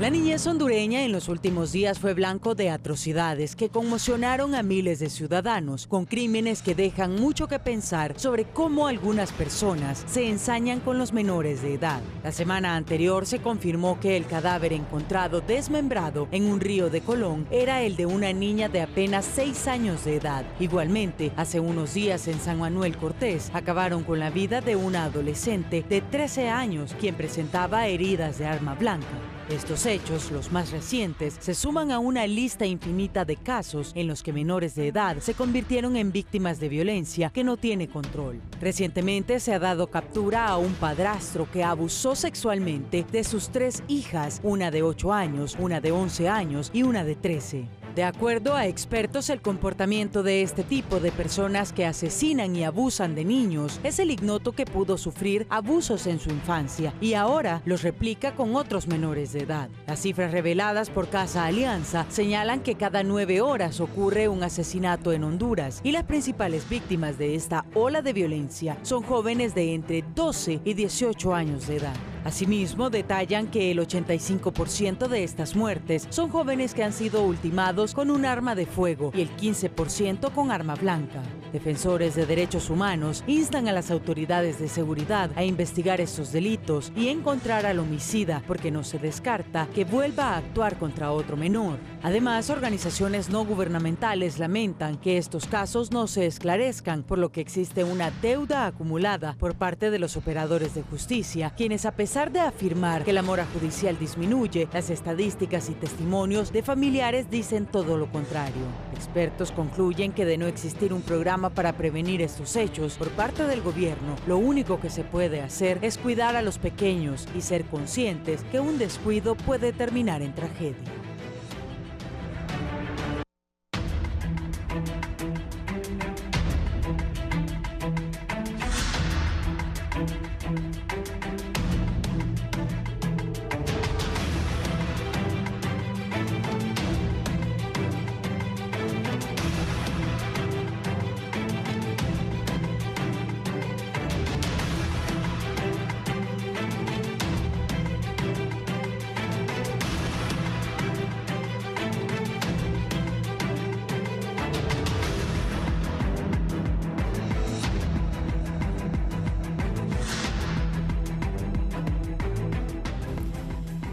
La niñez hondureña en los últimos días fue blanco de atrocidades que conmocionaron a miles de ciudadanos, con crímenes que dejan mucho que pensar sobre cómo algunas personas se ensañan con los menores de edad. La semana anterior se confirmó que el cadáver encontrado desmembrado en un río de Colón era el de una niña de apenas 6 años de edad. Igualmente, hace unos días en San Manuel Cortés acabaron con la vida de una adolescente de 13 años, quien presentaba heridas de arma blanca. Estos hechos, los más recientes, se suman a una lista infinita de casos en los que menores de edad se convirtieron en víctimas de violencia que no tiene control. Recientemente se ha dado captura a un padrastro que abusó sexualmente de sus 3 hijas, una de 8 años, una de 11 años y una de 13. De acuerdo a expertos, el comportamiento de este tipo de personas que asesinan y abusan de niños es el ignoto que pudo sufrir abusos en su infancia y ahora los replica con otros menores de edad. Las cifras reveladas por Casa Alianza señalan que cada 9 horas ocurre un asesinato en Honduras y las principales víctimas de esta ola de violencia son jóvenes de entre 12 y 18 años de edad. Asimismo, detallan que el 85% de estas muertes son jóvenes que han sido ultimados con un arma de fuego y el 15% con arma blanca. Defensores de derechos humanos instan a las autoridades de seguridad a investigar estos delitos y encontrar al homicida, porque no se descarta que vuelva a actuar contra otro menor. Además, organizaciones no gubernamentales lamentan que estos casos no se esclarezcan, por lo que existe una deuda acumulada por parte de los operadores de justicia, quienes, a pesar de afirmar que la mora judicial disminuye, las estadísticas y testimonios de familiares dicen todo lo contrario. Expertos concluyen que de no existir un programa para prevenir estos hechos por parte del gobierno, lo único que se puede hacer es cuidar a los pequeños y ser conscientes que un descuido puede terminar en tragedia.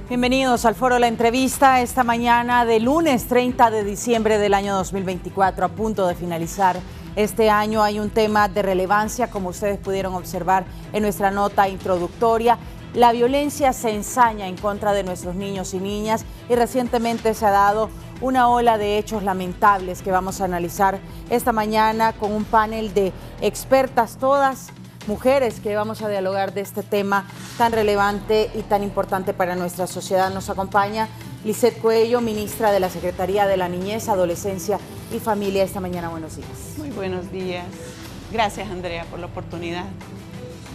Bienvenidos al Foro La Entrevista, esta mañana de lunes 30 de diciembre del año 2024, a punto de finalizar este año. Hay un tema de relevancia, como ustedes pudieron observar en nuestra nota introductoria. La violencia se ensaña en contra de nuestros niños y niñas y recientemente se ha dado una ola de hechos lamentables que vamos a analizar esta mañana con un panel de expertas, todas mujeres, que vamos a dialogar de este tema tan relevante y tan importante para nuestra sociedad. Nos acompaña Lisette Coello, ministra de la Secretaría de la Niñez, Adolescencia y Familia. Esta mañana, buenos días. Muy buenos días. Gracias, Andrea, por la oportunidad.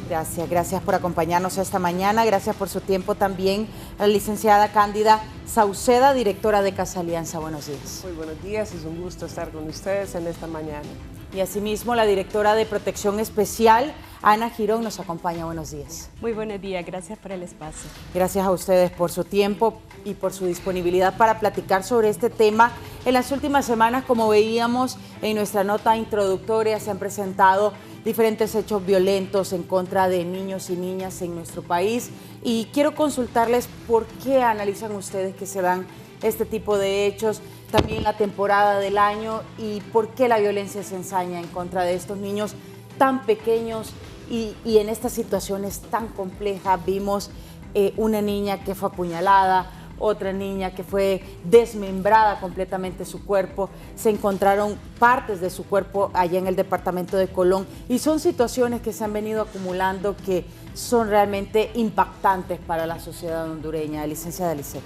Gracias por acompañarnos esta mañana. Gracias por su tiempo también a la licenciada Cándida Sauceda, directora de Casa Alianza. Buenos días. Muy buenos días, es un gusto estar con ustedes en esta mañana. Y asimismo la directora de Protección Especial, Ana Girón, nos acompaña. Buenos días. Muy buenos días, gracias por el espacio. Gracias a ustedes por su tiempo y por su disponibilidad para platicar sobre este tema. En las últimas semanas, como veíamos en nuestra nota introductoria, se han presentado diferentes hechos violentos en contra de niños y niñas en nuestro país. Y quiero consultarles por qué analizan ustedes que se dan este tipo de hechos, también la temporada del año, y por qué la violencia se ensaña en contra de estos niños tan pequeños y en estas situaciones tan complejas. Vimos una niña que fue apuñalada, otra niña que fue desmembrada completamente su cuerpo, se encontraron partes de su cuerpo allá en el departamento de Colón, y son situaciones que se han venido acumulando que son realmente impactantes para la sociedad hondureña. Licenciada Lisette.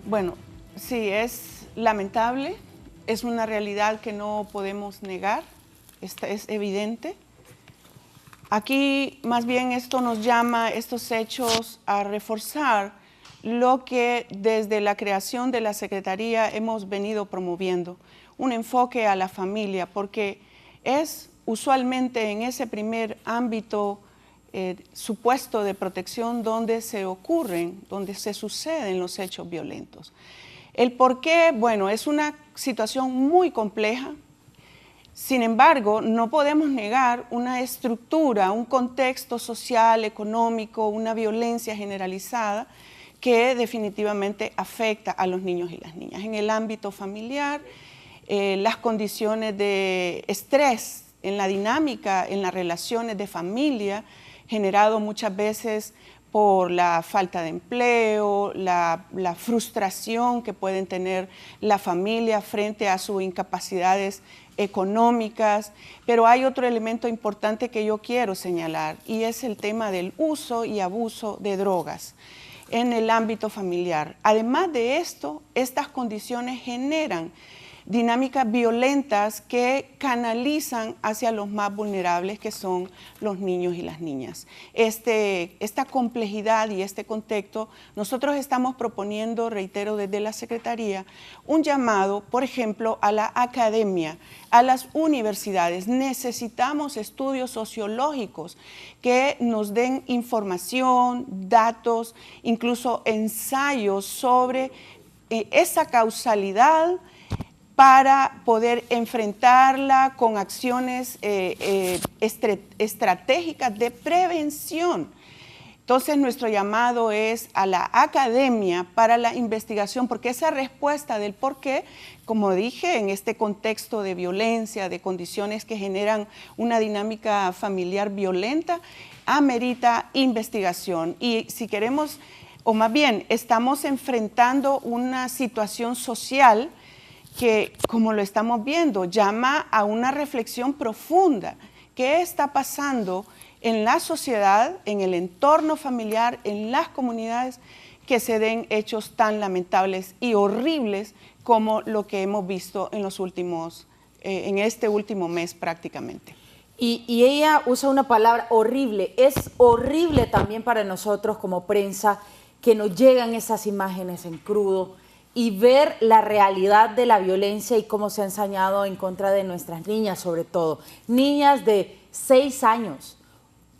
Bueno, sí, es lamentable, es una realidad que no podemos negar, es evidente. Aquí más bien esto nos llama, estos hechos, a reforzar lo que desde la creación de la Secretaría hemos venido promoviendo, un enfoque a la familia, porque es usualmente en ese primer ámbito supuesto de protección donde se ocurren, donde se suceden los hechos violentos. El por qué, bueno, es una situación muy compleja. Sin embargo, no podemos negar una estructura, un contexto social, económico, una violencia generalizada que definitivamente afecta a los niños y las niñas. En el ámbito familiar, las condiciones de estrés en la dinámica, en las relaciones de familia, generado muchas veces por la falta de empleo, la frustración que pueden tener la familia frente a sus incapacidades económicas, pero hay otro elemento importante que yo quiero señalar y es el tema del uso y abuso de drogas en el ámbito familiar. Además de esto, estas condiciones generan dinámicas violentas que canalizan hacia los más vulnerables, que son los niños y las niñas. Esta complejidad y este contexto, nosotros estamos proponiendo, reitero, desde la Secretaría, un llamado, por ejemplo, a la academia, a las universidades. Necesitamos estudios sociológicos que nos den información, datos, incluso ensayos sobre esa causalidad, para poder enfrentarla con acciones estratégicas de prevención. Entonces, nuestro llamado es a la academia para la investigación, porque esa respuesta del por qué, como dije, en este contexto de violencia, de condiciones que generan una dinámica familiar violenta, amerita investigación. Y si queremos, o más bien, estamos enfrentando una situación social que, como lo estamos viendo, llama a una reflexión profunda. ¿Qué está pasando en la sociedad, en el entorno familiar, en las comunidades, que se den hechos tan lamentables y horribles como lo que hemos visto en los últimos, en este último mes prácticamente? Y ella usa una palabra horrible. Es horrible también para nosotros como prensa que nos llegan esas imágenes en crudo y ver la realidad de la violencia y cómo se ha ensañado en contra de nuestras niñas, sobre todo. Niñas de 6 años,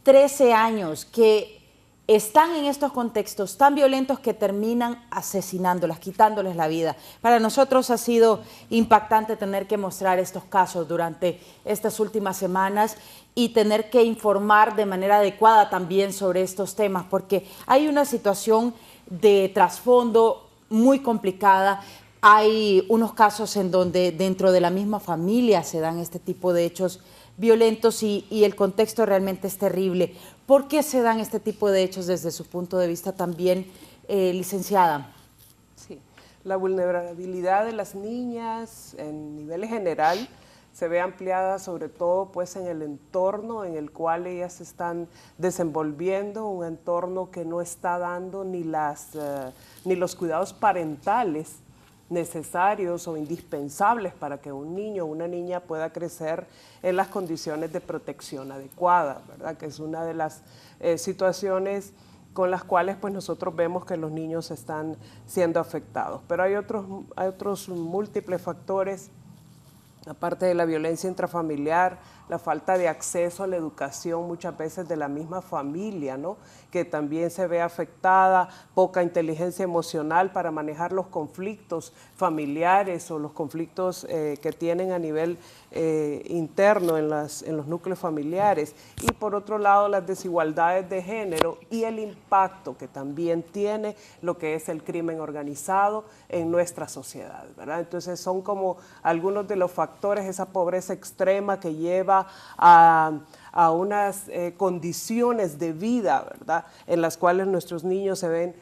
13 años, que están en estos contextos tan violentos que terminan asesinándolas, quitándoles la vida. Para nosotros ha sido impactante tener que mostrar estos casos durante estas últimas semanas y tener que informar de manera adecuada también sobre estos temas, porque hay una situación de trasfondo muy complicada. Hay unos casos en donde dentro de la misma familia se dan este tipo de hechos violentos y el contexto realmente es terrible. ¿Por qué se dan este tipo de hechos desde su punto de vista también, licenciada? Sí, la vulnerabilidad de las niñas en nivel general se ve ampliada sobre todo pues en el entorno en el cual ellas se están desenvolviendo, un entorno que no está dando ni los cuidados parentales necesarios o indispensables para que un niño o una niña pueda crecer en las condiciones de protección adecuadas, ¿verdad? Que es una de las situaciones con las cuales pues nosotros vemos que los niños están siendo afectados. Pero hay otros múltiples factores, aparte de la violencia intrafamiliar, la falta de acceso a la educación muchas veces de la misma familia, ¿no? Que también se ve afectada, poca inteligencia emocional para manejar los conflictos familiares o los conflictos que tienen a nivel interno en los núcleos familiares. Y por otro lado, las desigualdades de género y el impacto que también tiene lo que es el crimen organizado en nuestra sociedad, ¿verdad? Entonces son como algunos de los factores, esa pobreza extrema que lleva a unas condiciones de vida, ¿verdad?, en las cuales nuestros niños se ven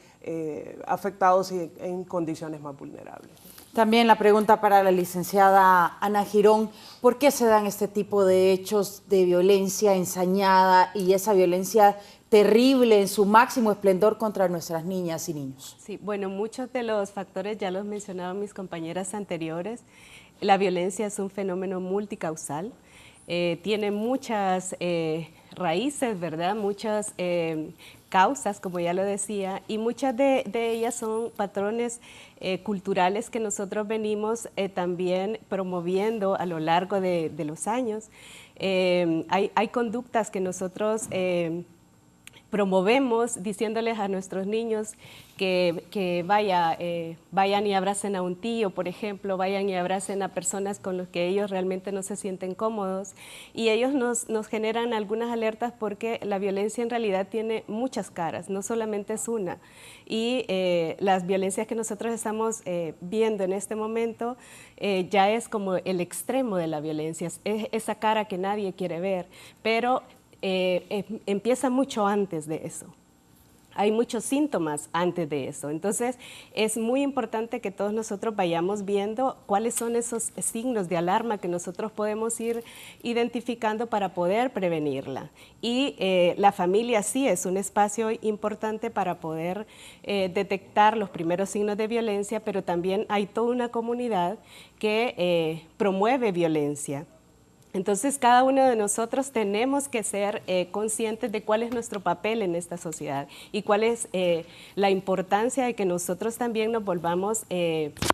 afectados y en condiciones más vulnerables. También la pregunta para la licenciada Ana Girón: ¿por qué se dan este tipo de hechos de violencia ensañada y esa violencia terrible en su máximo esplendor contra nuestras niñas y niños? Sí, bueno, muchos de los factores ya los mencionaban mis compañeras anteriores. La violencia es un fenómeno multicausal. Tiene muchas raíces, ¿verdad? Muchas causas, como ya lo decía, y muchas de ellas son patrones culturales que nosotros venimos también promoviendo a lo largo de los años. Hay conductas que nosotros promovemos diciéndoles a nuestros niños que vayan y abracen a un tío, por ejemplo, vayan y abracen a personas con las que ellos realmente no se sienten cómodos, y ellos nos generan algunas alertas porque la violencia en realidad tiene muchas caras, no solamente es una, y las violencias que nosotros estamos viendo en este momento ya es como el extremo de la violencia, es esa cara que nadie quiere ver, pero empieza mucho antes de eso. Hay muchos síntomas antes de eso. Entonces, es muy importante que todos nosotros vayamos viendo cuáles son esos signos de alarma que nosotros podemos ir identificando para poder prevenirla. Y la familia sí es un espacio importante para poder detectar los primeros signos de violencia, pero también hay toda una comunidad que promueve violencia. Entonces, cada uno de nosotros tenemos que ser conscientes de cuál es nuestro papel en esta sociedad y cuál es la importancia de que nosotros también nos volvamos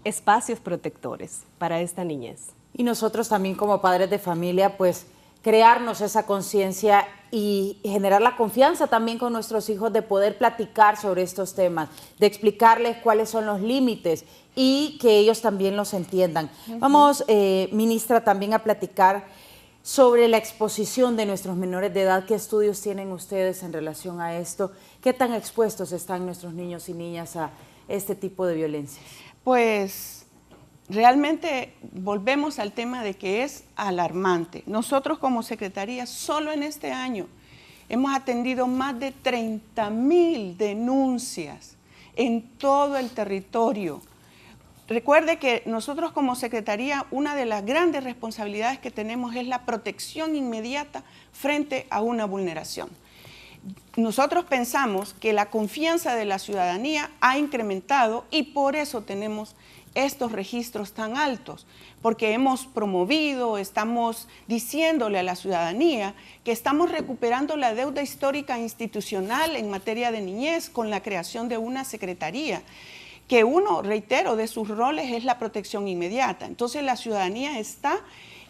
espacios protectores para esta niñez. Y nosotros también como padres de familia, pues crearnos esa conciencia y generar la confianza también con nuestros hijos de poder platicar sobre estos temas, de explicarles cuáles son los límites y que ellos también los entiendan. Vamos, ministra, también a platicar sobre la exposición de nuestros menores de edad. ¿Qué estudios tienen ustedes en relación a esto? ¿Qué tan expuestos están nuestros niños y niñas a este tipo de violencia? Pues realmente volvemos al tema de que es alarmante. Nosotros como Secretaría, solo en este año, hemos atendido más de 30,000 denuncias en todo el territorio. Recuerde que nosotros como Secretaría, una de las grandes responsabilidades que tenemos es la protección inmediata frente a una vulneración. Nosotros pensamos que la confianza de la ciudadanía ha incrementado y por eso tenemos estos registros tan altos, porque hemos promovido, estamos diciéndole a la ciudadanía que estamos recuperando la deuda histórica institucional en materia de niñez con la creación de una secretaría, que uno, reitero, de sus roles es la protección inmediata. Entonces la ciudadanía está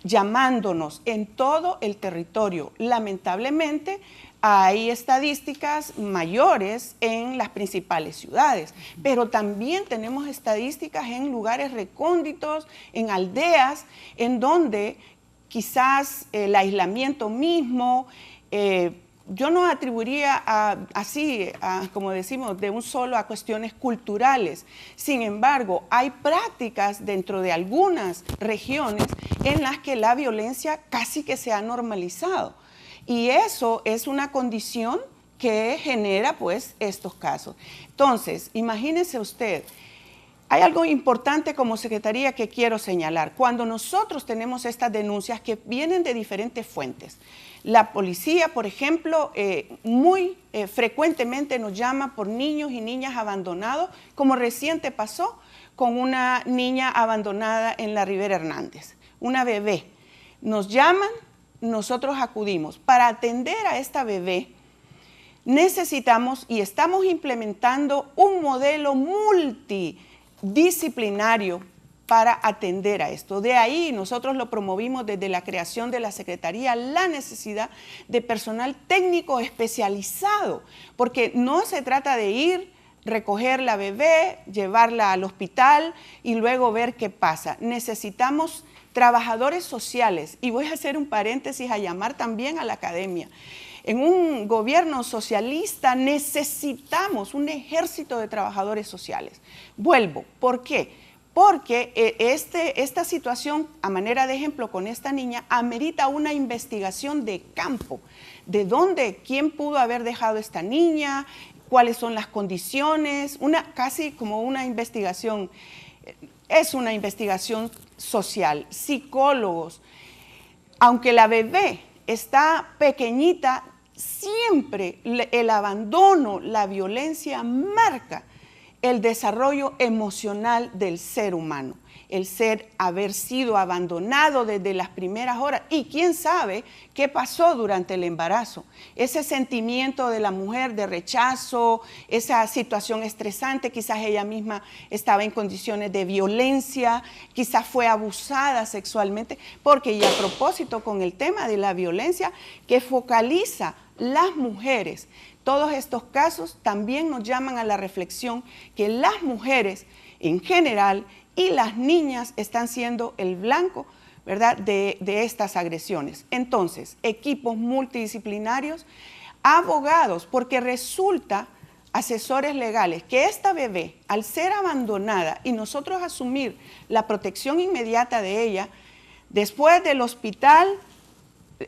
llamándonos en todo el territorio. Lamentablemente hay estadísticas mayores en las principales ciudades, pero también tenemos estadísticas en lugares recónditos, en aldeas, en donde quizás el aislamiento mismo, yo no atribuiría como decimos, de un solo a cuestiones culturales. Sin embargo, hay prácticas dentro de algunas regiones en las que la violencia casi que se ha normalizado. Y eso es una condición que genera pues estos casos. Entonces, imagínese usted, hay algo importante como Secretaría que quiero señalar. Cuando nosotros tenemos estas denuncias que vienen de diferentes fuentes, la policía, por ejemplo, muy frecuentemente nos llama por niños y niñas abandonados, como reciente pasó con una niña abandonada en la Rivera Hernández, una bebé. Nos llaman, nosotros acudimos. Para atender a esta bebé necesitamos y estamos implementando un modelo multidisciplinario para atender a esto. De ahí nosotros lo promovimos desde la creación de la Secretaría, la necesidad de personal técnico especializado, porque no se trata de ir, recoger la bebé, llevarla al hospital y luego ver qué pasa. Necesitamos trabajadores sociales, y voy a hacer un paréntesis a llamar también a la academia. En un gobierno socialista necesitamos un ejército de trabajadores sociales. Vuelvo, ¿por qué? Porque esta situación, a manera de ejemplo con esta niña, amerita una investigación de campo. ¿De dónde? ¿Quién pudo haber dejado a esta niña? ¿Cuáles son las condiciones? Casi como una investigación, es una investigación social, psicólogos. Aunque la bebé está pequeñita, siempre el abandono, la violencia marca el desarrollo emocional del ser humano. el haber sido abandonado desde las primeras horas y quién sabe qué pasó durante el embarazo. Ese sentimiento de la mujer de rechazo, esa situación estresante, quizás ella misma estaba en condiciones de violencia, quizás fue abusada sexualmente, porque y a propósito con el tema de la violencia que focaliza las mujeres, todos estos casos también nos llaman a la reflexión que las mujeres en general y las niñas están siendo el blanco, ¿verdad?, de estas agresiones. Entonces, equipos multidisciplinarios, abogados, porque resulta, asesores legales, que esta bebé, al ser abandonada y nosotros asumir la protección inmediata de ella, después del hospital,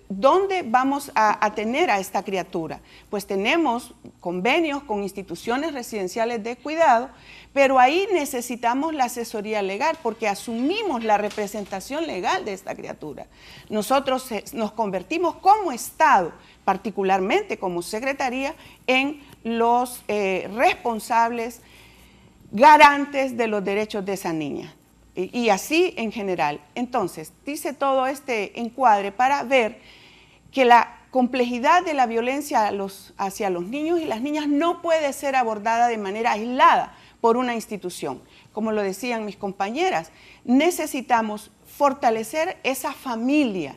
¿dónde vamos a tener a esta criatura? Pues tenemos convenios con instituciones residenciales de cuidado, pero ahí necesitamos la asesoría legal porque asumimos la representación legal de esta criatura. Nosotros nos convertimos como Estado, particularmente como Secretaría, en los responsables, garantes de los derechos de esa niña. Y así en general. Entonces, dice todo este encuadre para ver que la complejidad de la violencia hacia los niños y las niñas no puede ser abordada de manera aislada por una institución. Como lo decían mis compañeras, necesitamos fortalecer esa familia.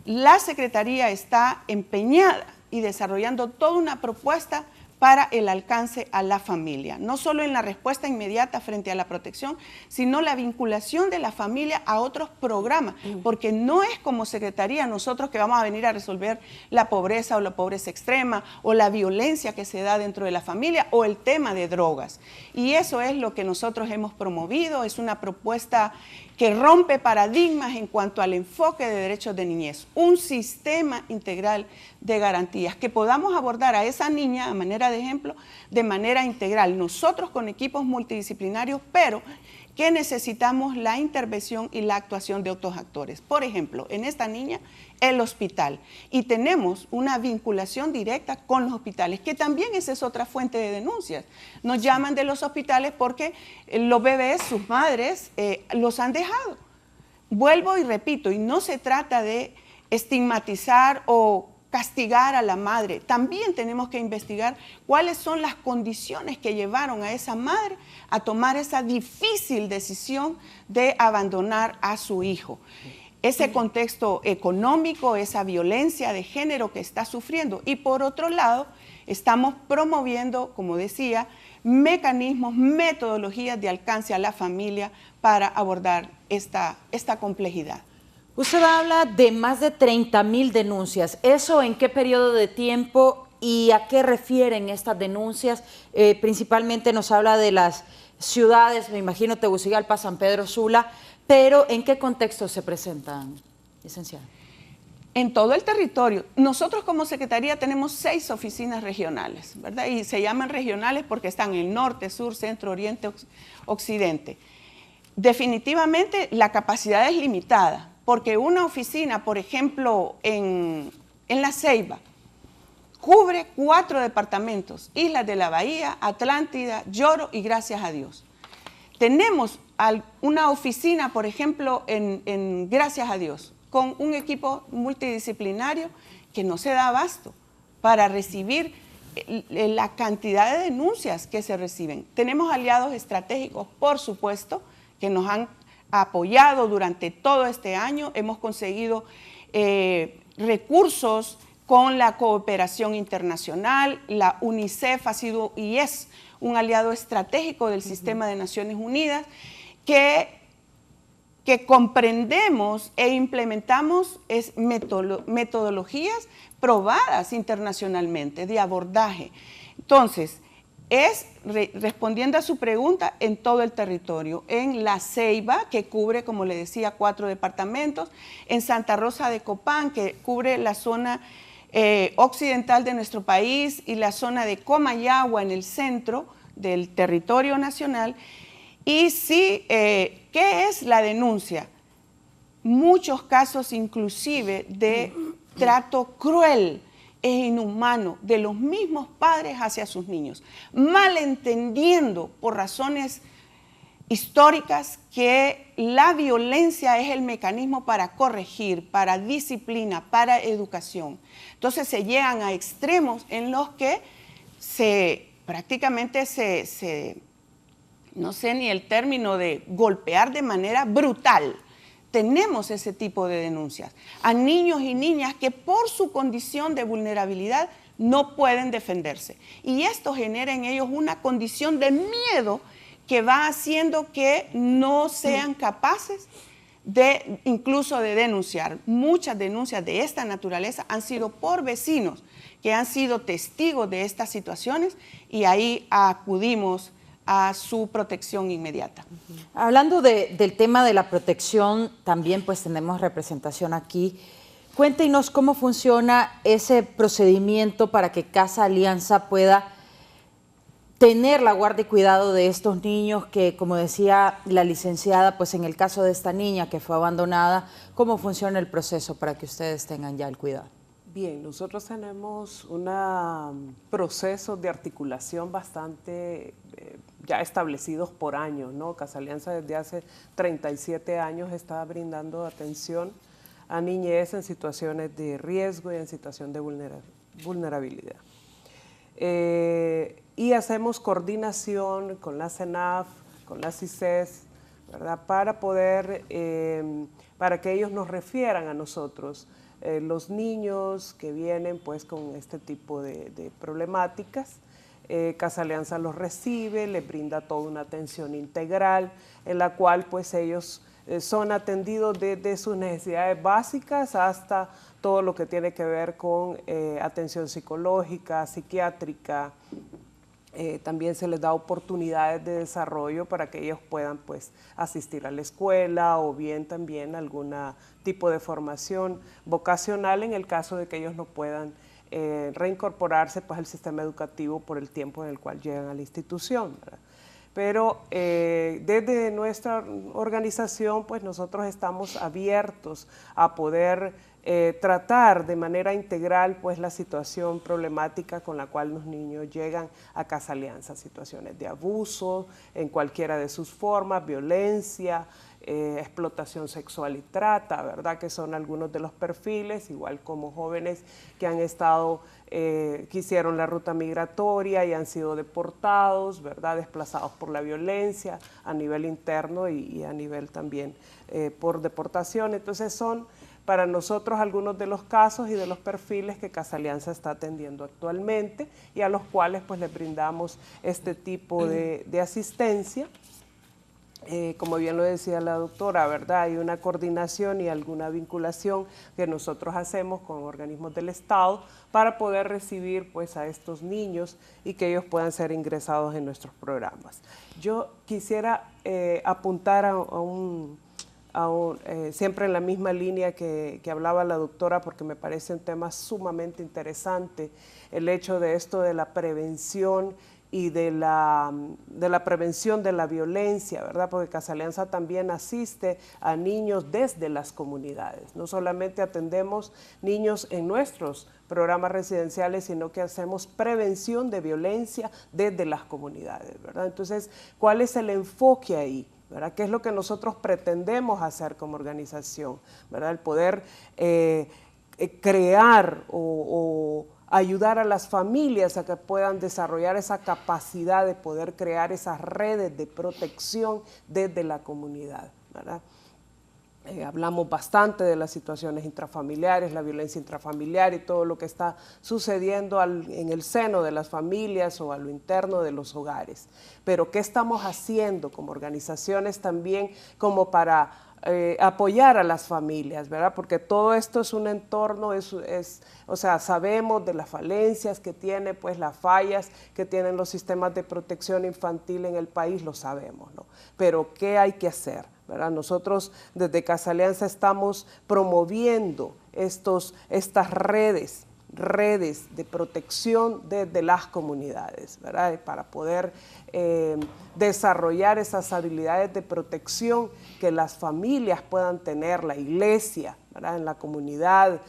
La Secretaría está empeñada y desarrollando toda una propuesta para el alcance a la familia, no solo en la respuesta inmediata frente a la protección, sino la vinculación de la familia a otros programas, porque no es como Secretaría nosotros que vamos a venir a resolver la pobreza o la pobreza extrema o la violencia que se da dentro de la familia o el tema de drogas. Y eso es lo que nosotros hemos promovido, es una propuesta que rompe paradigmas en cuanto al enfoque de derechos de niñez, un sistema integral de garantías, que podamos abordar a esa niña, a manera de ejemplo, de manera integral, nosotros con equipos multidisciplinarios, pero que necesitamos la intervención y la actuación de otros actores. Por ejemplo, en esta niña, el hospital, y tenemos una vinculación directa con los hospitales, que también esa es otra fuente de denuncias. Nos llaman de los hospitales porque los bebés, sus madres, los han dejado. Vuelvo y repito, y no se trata de estigmatizar o castigar a la madre. También tenemos que investigar cuáles son las condiciones que llevaron a esa madre a tomar esa difícil decisión de abandonar a su hijo. Ese contexto económico, esa violencia de género que está sufriendo. Y por otro lado, estamos promoviendo, como decía, mecanismos, metodologías de alcance a la familia para abordar esta complejidad. Usted habla de más de 30.000 denuncias. ¿Eso en qué periodo de tiempo y a qué refieren estas denuncias? Principalmente nos habla de las ciudades, me imagino Tegucigalpa, San Pedro Sula, pero ¿en qué contexto se presentan, licenciada? En todo el territorio. Nosotros como Secretaría tenemos 6 oficinas regionales, ¿verdad? Y se llaman regionales porque están en el norte, sur, centro, oriente, occidente. Definitivamente la capacidad es limitada, porque una oficina, por ejemplo, en La Ceiba, cubre 4 departamentos, Islas de la Bahía, Atlántida, Lloro y Gracias a Dios. Tenemos una oficina, por ejemplo, en Gracias a Dios, con un equipo multidisciplinario que no se da abasto para recibir la cantidad de denuncias que se reciben. Tenemos aliados estratégicos, por supuesto, que nos han apoyado durante todo este año. Hemos conseguido recursos con la cooperación internacional. La UNICEF ha sido y es un aliado estratégico del Sistema de Naciones Unidas que comprendemos e implementamos metodologías probadas internacionalmente de abordaje. Entonces, respondiendo a su pregunta, en todo el territorio, en La Ceiba, que cubre, como le decía, 4 departamentos, en Santa Rosa de Copán, que cubre la zona occidental de nuestro país y la zona de Comayagua en el centro del territorio nacional. Y sí, ¿qué es la denuncia? Muchos casos inclusive de trato cruel e inhumano de los mismos padres hacia sus niños, malentendiendo por razones históricas que la violencia es el mecanismo para corregir, para disciplina, para educación. Entonces se llegan a extremos en los que prácticamente no sé ni el término de golpear de manera brutal. Tenemos ese tipo de denuncias a niños y niñas que por su condición de vulnerabilidad no pueden defenderse. Y esto genera en ellos una condición de miedo que va haciendo que no sean capaces incluso de denunciar. Muchas denuncias de esta naturaleza han sido por vecinos que han sido testigos de estas situaciones y ahí acudimos a su protección inmediata. Hablando del tema de la protección, también pues tenemos representación aquí. Cuéntenos cómo funciona ese procedimiento para que Casa Alianza pueda tener la guardia y cuidado de estos niños que, como decía la licenciada, pues en el caso de esta niña que fue abandonada, ¿cómo funciona el proceso para que ustedes tengan ya el cuidado? Bien, nosotros tenemos un proceso de articulación bastante ya establecidos por años, ¿no? Casa Alianza desde hace 37 años está brindando atención a niñez en situaciones de riesgo y en situación de vulnerabilidad. Y hacemos coordinación con la CENAF, con la CICES, ¿verdad? Para poder, para que ellos nos refieran a nosotros los niños que vienen pues con este tipo de problemáticas. Casa Alianza los recibe, les brinda toda una atención integral en la cual pues ellos son atendidos desde sus necesidades básicas hasta todo lo que tiene que ver con atención psicológica, psiquiátrica. También se les da oportunidades de desarrollo para que ellos puedan pues asistir a la escuela o bien también algún tipo de formación vocacional en el caso de que ellos no puedan reincorporarse pues al sistema educativo por el tiempo en el cual llegan a la institución, ¿verdad? Pero desde nuestra organización pues nosotros estamos abiertos a poder tratar de manera integral pues la situación problemática con la cual los niños llegan a Casa Alianza, situaciones de abuso en cualquiera de sus formas, violencia, explotación sexual y trata, ¿verdad? Que son algunos de los perfiles, igual como jóvenes que han estado, que hicieron la ruta migratoria y han sido deportados, ¿verdad? Desplazados por la violencia a nivel interno y a nivel también por deportación. Entonces son para nosotros algunos de los casos y de los perfiles que Casa Alianza está atendiendo actualmente y a los cuales pues les brindamos este tipo de asistencia. Como bien lo decía la doctora, ¿verdad? Hay una coordinación y alguna vinculación que nosotros hacemos con organismos del Estado para poder recibir pues a estos niños y que ellos puedan ser ingresados en nuestros programas. Yo quisiera apuntar siempre en la misma línea que hablaba la doctora, porque me parece un tema sumamente interesante, el hecho de esto de la prevención y de la prevención de la violencia, ¿verdad? Porque Casa Alianza también asiste a niños desde las comunidades. No solamente atendemos niños en nuestros programas residenciales, sino que hacemos prevención de violencia desde las comunidades, ¿verdad? Entonces, ¿cuál es el enfoque ahí? ¿Verdad? ¿Qué es lo que nosotros pretendemos hacer como organización? ¿Verdad? El poder crear o ayudar a las familias a que puedan desarrollar esa capacidad de poder crear esas redes de protección desde la comunidad, ¿verdad? Hablamos bastante de las situaciones intrafamiliares, la violencia intrafamiliar y todo lo que está sucediendo en el seno de las familias o a lo interno de los hogares. Pero ¿qué estamos haciendo como organizaciones también como para apoyar a las familias, ¿verdad? Porque todo esto es un entorno, o sea, sabemos de las falencias que tiene, pues las fallas que tienen los sistemas de protección infantil en el país, lo sabemos, ¿no? Pero ¿qué hay que hacer? ¿Verdad? Nosotros desde Casa Alianza estamos promoviendo estas redes de protección desde las comunidades, ¿verdad? Para poder desarrollar esas habilidades de protección que las familias puedan tener, la iglesia, ¿verdad? En la comunidad,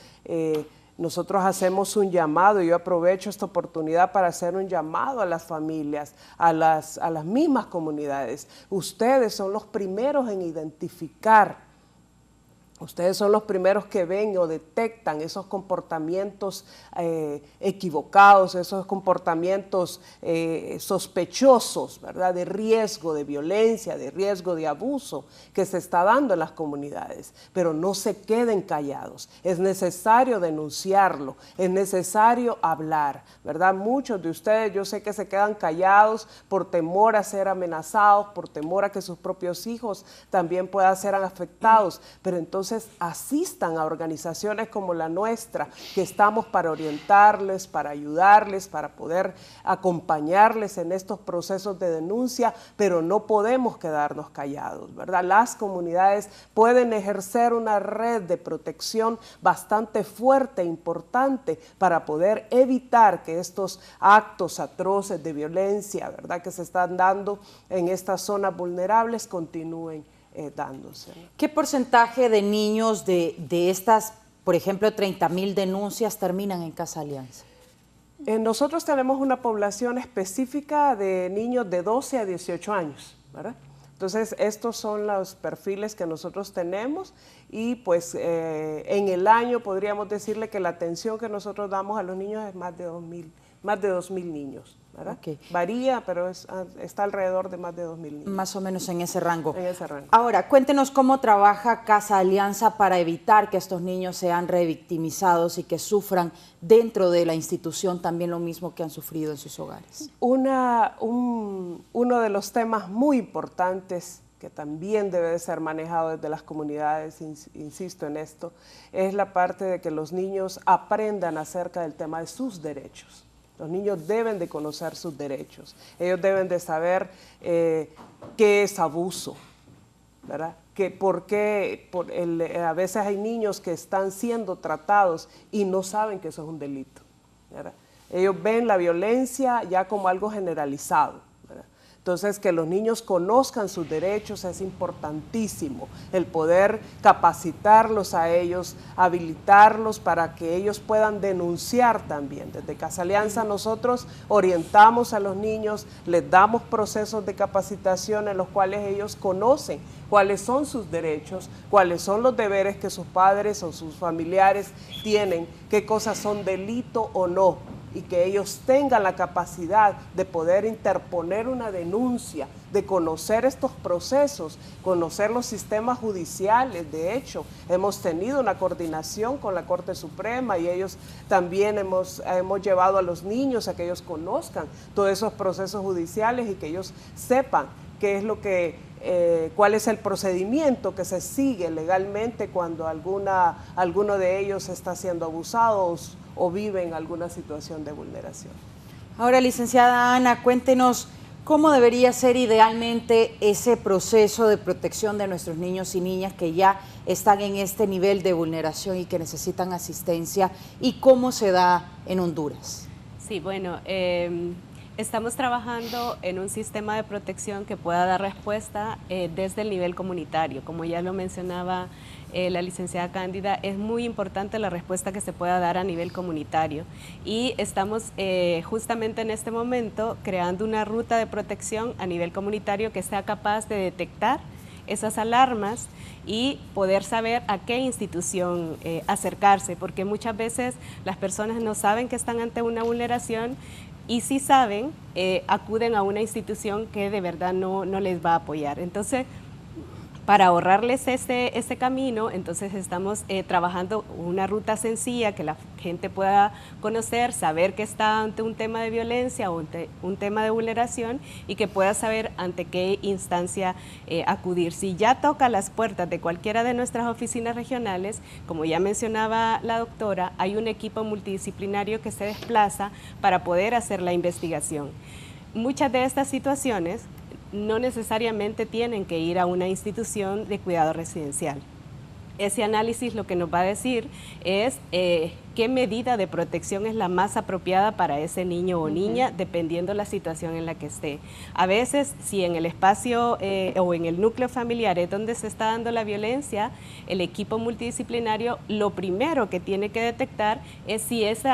nosotros hacemos un llamado, y yo aprovecho esta oportunidad para hacer un llamado a las familias, a las mismas comunidades. Ustedes son los primeros en identificar. Ustedes son los primeros que ven o detectan esos comportamientos equivocados, esos comportamientos sospechosos, ¿verdad? De riesgo de violencia, de riesgo de abuso que se está dando en las comunidades. Pero no se queden callados, es necesario denunciarlo, es necesario hablar, ¿verdad? Muchos de ustedes yo sé que se quedan callados por temor a ser amenazados, por temor a que sus propios hijos también puedan ser afectados, pero entonces asistan a organizaciones como la nuestra, que estamos para orientarles, para ayudarles, para poder acompañarles en estos procesos de denuncia, pero no podemos quedarnos callados, ¿verdad? Las comunidades pueden ejercer una red de protección bastante fuerte e importante para poder evitar que estos actos atroces de violencia, ¿verdad?, que se están dando en estas zonas vulnerables continúen dándose. ¿Qué porcentaje de niños de estas, por ejemplo, 30,000 denuncias terminan en Casa Alianza? Nosotros tenemos una población específica de niños de 12 a 18 años, ¿verdad? Entonces, estos son los perfiles que nosotros tenemos y pues en el año podríamos decirle que la atención que nosotros damos a los niños es más de 2,000 niños. Okay. Varía, pero está alrededor de más de 2,000 niños. Más o menos en ese rango. En ese rango. Ahora, cuéntenos cómo trabaja Casa Alianza para evitar que estos niños sean revictimizados y que sufran dentro de la institución también lo mismo que han sufrido en sus hogares. Uno de los temas muy importantes que también debe de ser manejado desde las comunidades, insisto en esto, es la parte de que los niños aprendan acerca del tema de sus derechos. Los niños deben de conocer sus derechos, ellos deben de saber qué es abuso, ¿verdad? A veces hay niños que están siendo tratados y no saben que eso es un delito, ¿verdad? Ellos ven la violencia ya como algo generalizado. Entonces, que los niños conozcan sus derechos es importantísimo, el poder capacitarlos a ellos, habilitarlos para que ellos puedan denunciar también. Desde Casa Alianza nosotros orientamos a los niños, les damos procesos de capacitación en los cuales ellos conocen cuáles son sus derechos, cuáles son los deberes que sus padres o sus familiares tienen, qué cosas son delito o no, y que ellos tengan la capacidad de poder interponer una denuncia, de conocer estos procesos, conocer los sistemas judiciales. De hecho, hemos tenido una coordinación con la Corte Suprema y ellos también hemos llevado a los niños a que ellos conozcan todos esos procesos judiciales y que ellos sepan qué es lo que cuál es el procedimiento que se sigue legalmente cuando alguno de ellos está siendo abusado o vive en alguna situación de vulneración. Ahora, licenciada Ana, cuéntenos cómo debería ser idealmente ese proceso de protección de nuestros niños y niñas que ya están en este nivel de vulneración y que necesitan asistencia, y cómo se da en Honduras. Sí, bueno, estamos trabajando en un sistema de protección que pueda dar respuesta desde el nivel comunitario. Como ya lo mencionaba la licenciada Cándida, es muy importante la respuesta que se pueda dar a nivel comunitario y estamos justamente en este momento creando una ruta de protección a nivel comunitario que sea capaz de detectar esas alarmas y poder saber a qué institución acercarse, porque muchas veces las personas no saben que están ante una vulneración y si saben, acuden a una institución que de verdad no les va a apoyar. Entonces, para ahorrarles ese camino, entonces estamos trabajando una ruta sencilla que la gente pueda conocer, saber que está ante un tema de violencia o ante un tema de vulneración y que pueda saber ante qué instancia acudir. Si ya toca las puertas de cualquiera de nuestras oficinas regionales, como ya mencionaba la doctora, hay un equipo multidisciplinario que se desplaza para poder hacer la investigación. Muchas de estas situaciones no necesariamente tienen que ir a una institución de cuidado residencial. ese análisis lo que nos va a decir es qué medida de protección es la más apropiada para ese niño o niña, dependiendo la situación en la que esté. A veces, si en el espacio o en el núcleo familiar es donde se está dando la violencia, el equipo multidisciplinario lo primero que tiene que detectar es si ese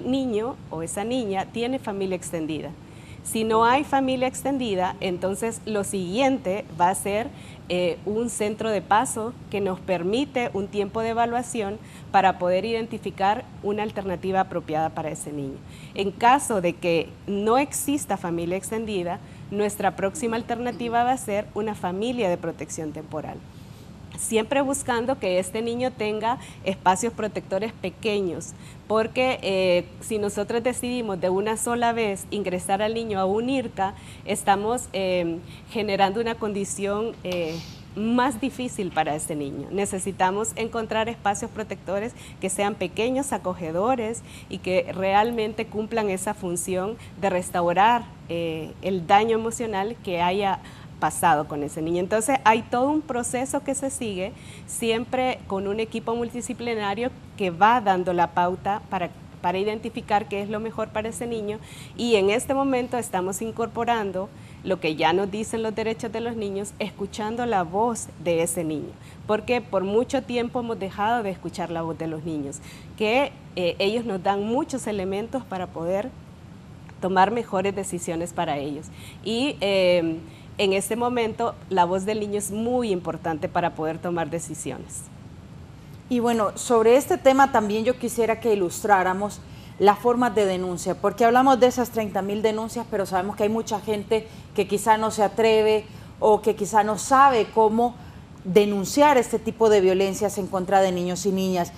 niño o esa niña tiene familia extendida. Si no hay familia extendida, entonces lo siguiente va a ser un centro de paso que nos permite un tiempo de evaluación para poder identificar una alternativa apropiada para ese niño. En caso de que no exista familia extendida, nuestra próxima alternativa va a ser una familia de protección temporal, siempre buscando que este niño tenga espacios protectores pequeños, porque si nosotros decidimos de una sola vez ingresar al niño a un IRCA, estamos generando una condición más difícil para este niño. Necesitamos encontrar espacios protectores que sean pequeños, acogedores y que realmente cumplan esa función de restaurar el daño emocional que haya pasado con ese niño. Entonces hay todo un proceso que se sigue, siempre con un equipo multidisciplinario que va dando la pauta para identificar qué es lo mejor para ese niño, y en este momento estamos incorporando lo que ya nos dicen los derechos de los niños, escuchando la voz de ese niño, porque por mucho tiempo hemos dejado de escuchar la voz de los niños, que ellos nos dan muchos elementos para poder tomar mejores decisiones para ellos. Y en este momento la voz del niño es muy importante para poder tomar decisiones. Y bueno, sobre este tema también yo quisiera que ilustráramos las formas de denuncia, porque hablamos de esas 30.000 denuncias, pero sabemos que hay mucha gente que quizá no se atreve o que quizá no sabe cómo denunciar este tipo de violencias en contra de niños y niñas.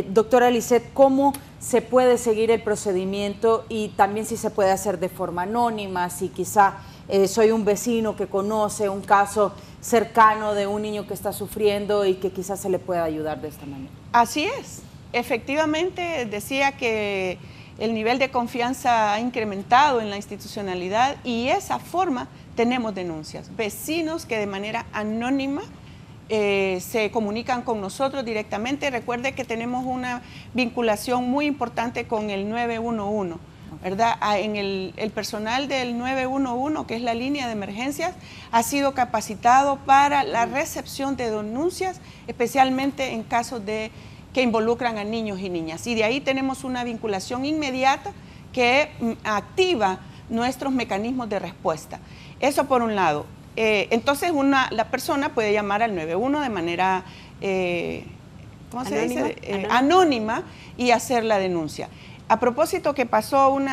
Doctora Lisette, ¿cómo se puede seguir el procedimiento y también si se puede hacer de forma anónima, si quizá soy un vecino que conoce un caso cercano de un niño que está sufriendo y que quizás se le pueda ayudar de esta manera? Así es. Efectivamente, decía que el nivel de confianza ha incrementado en la institucionalidad y esa forma tenemos denuncias. Vecinos que de manera anónima se comunican con nosotros directamente. Recuerde que tenemos una vinculación muy importante con el 911, ¿verdad? El personal del 911, que es la línea de emergencias, ha sido capacitado para la recepción de denuncias, especialmente en casos que involucran a niños y niñas. Y de ahí tenemos una vinculación inmediata que activa nuestros mecanismos de respuesta. Eso por un lado. Entonces la persona puede llamar al 911 de manera anónima y hacer la denuncia. A propósito que pasó un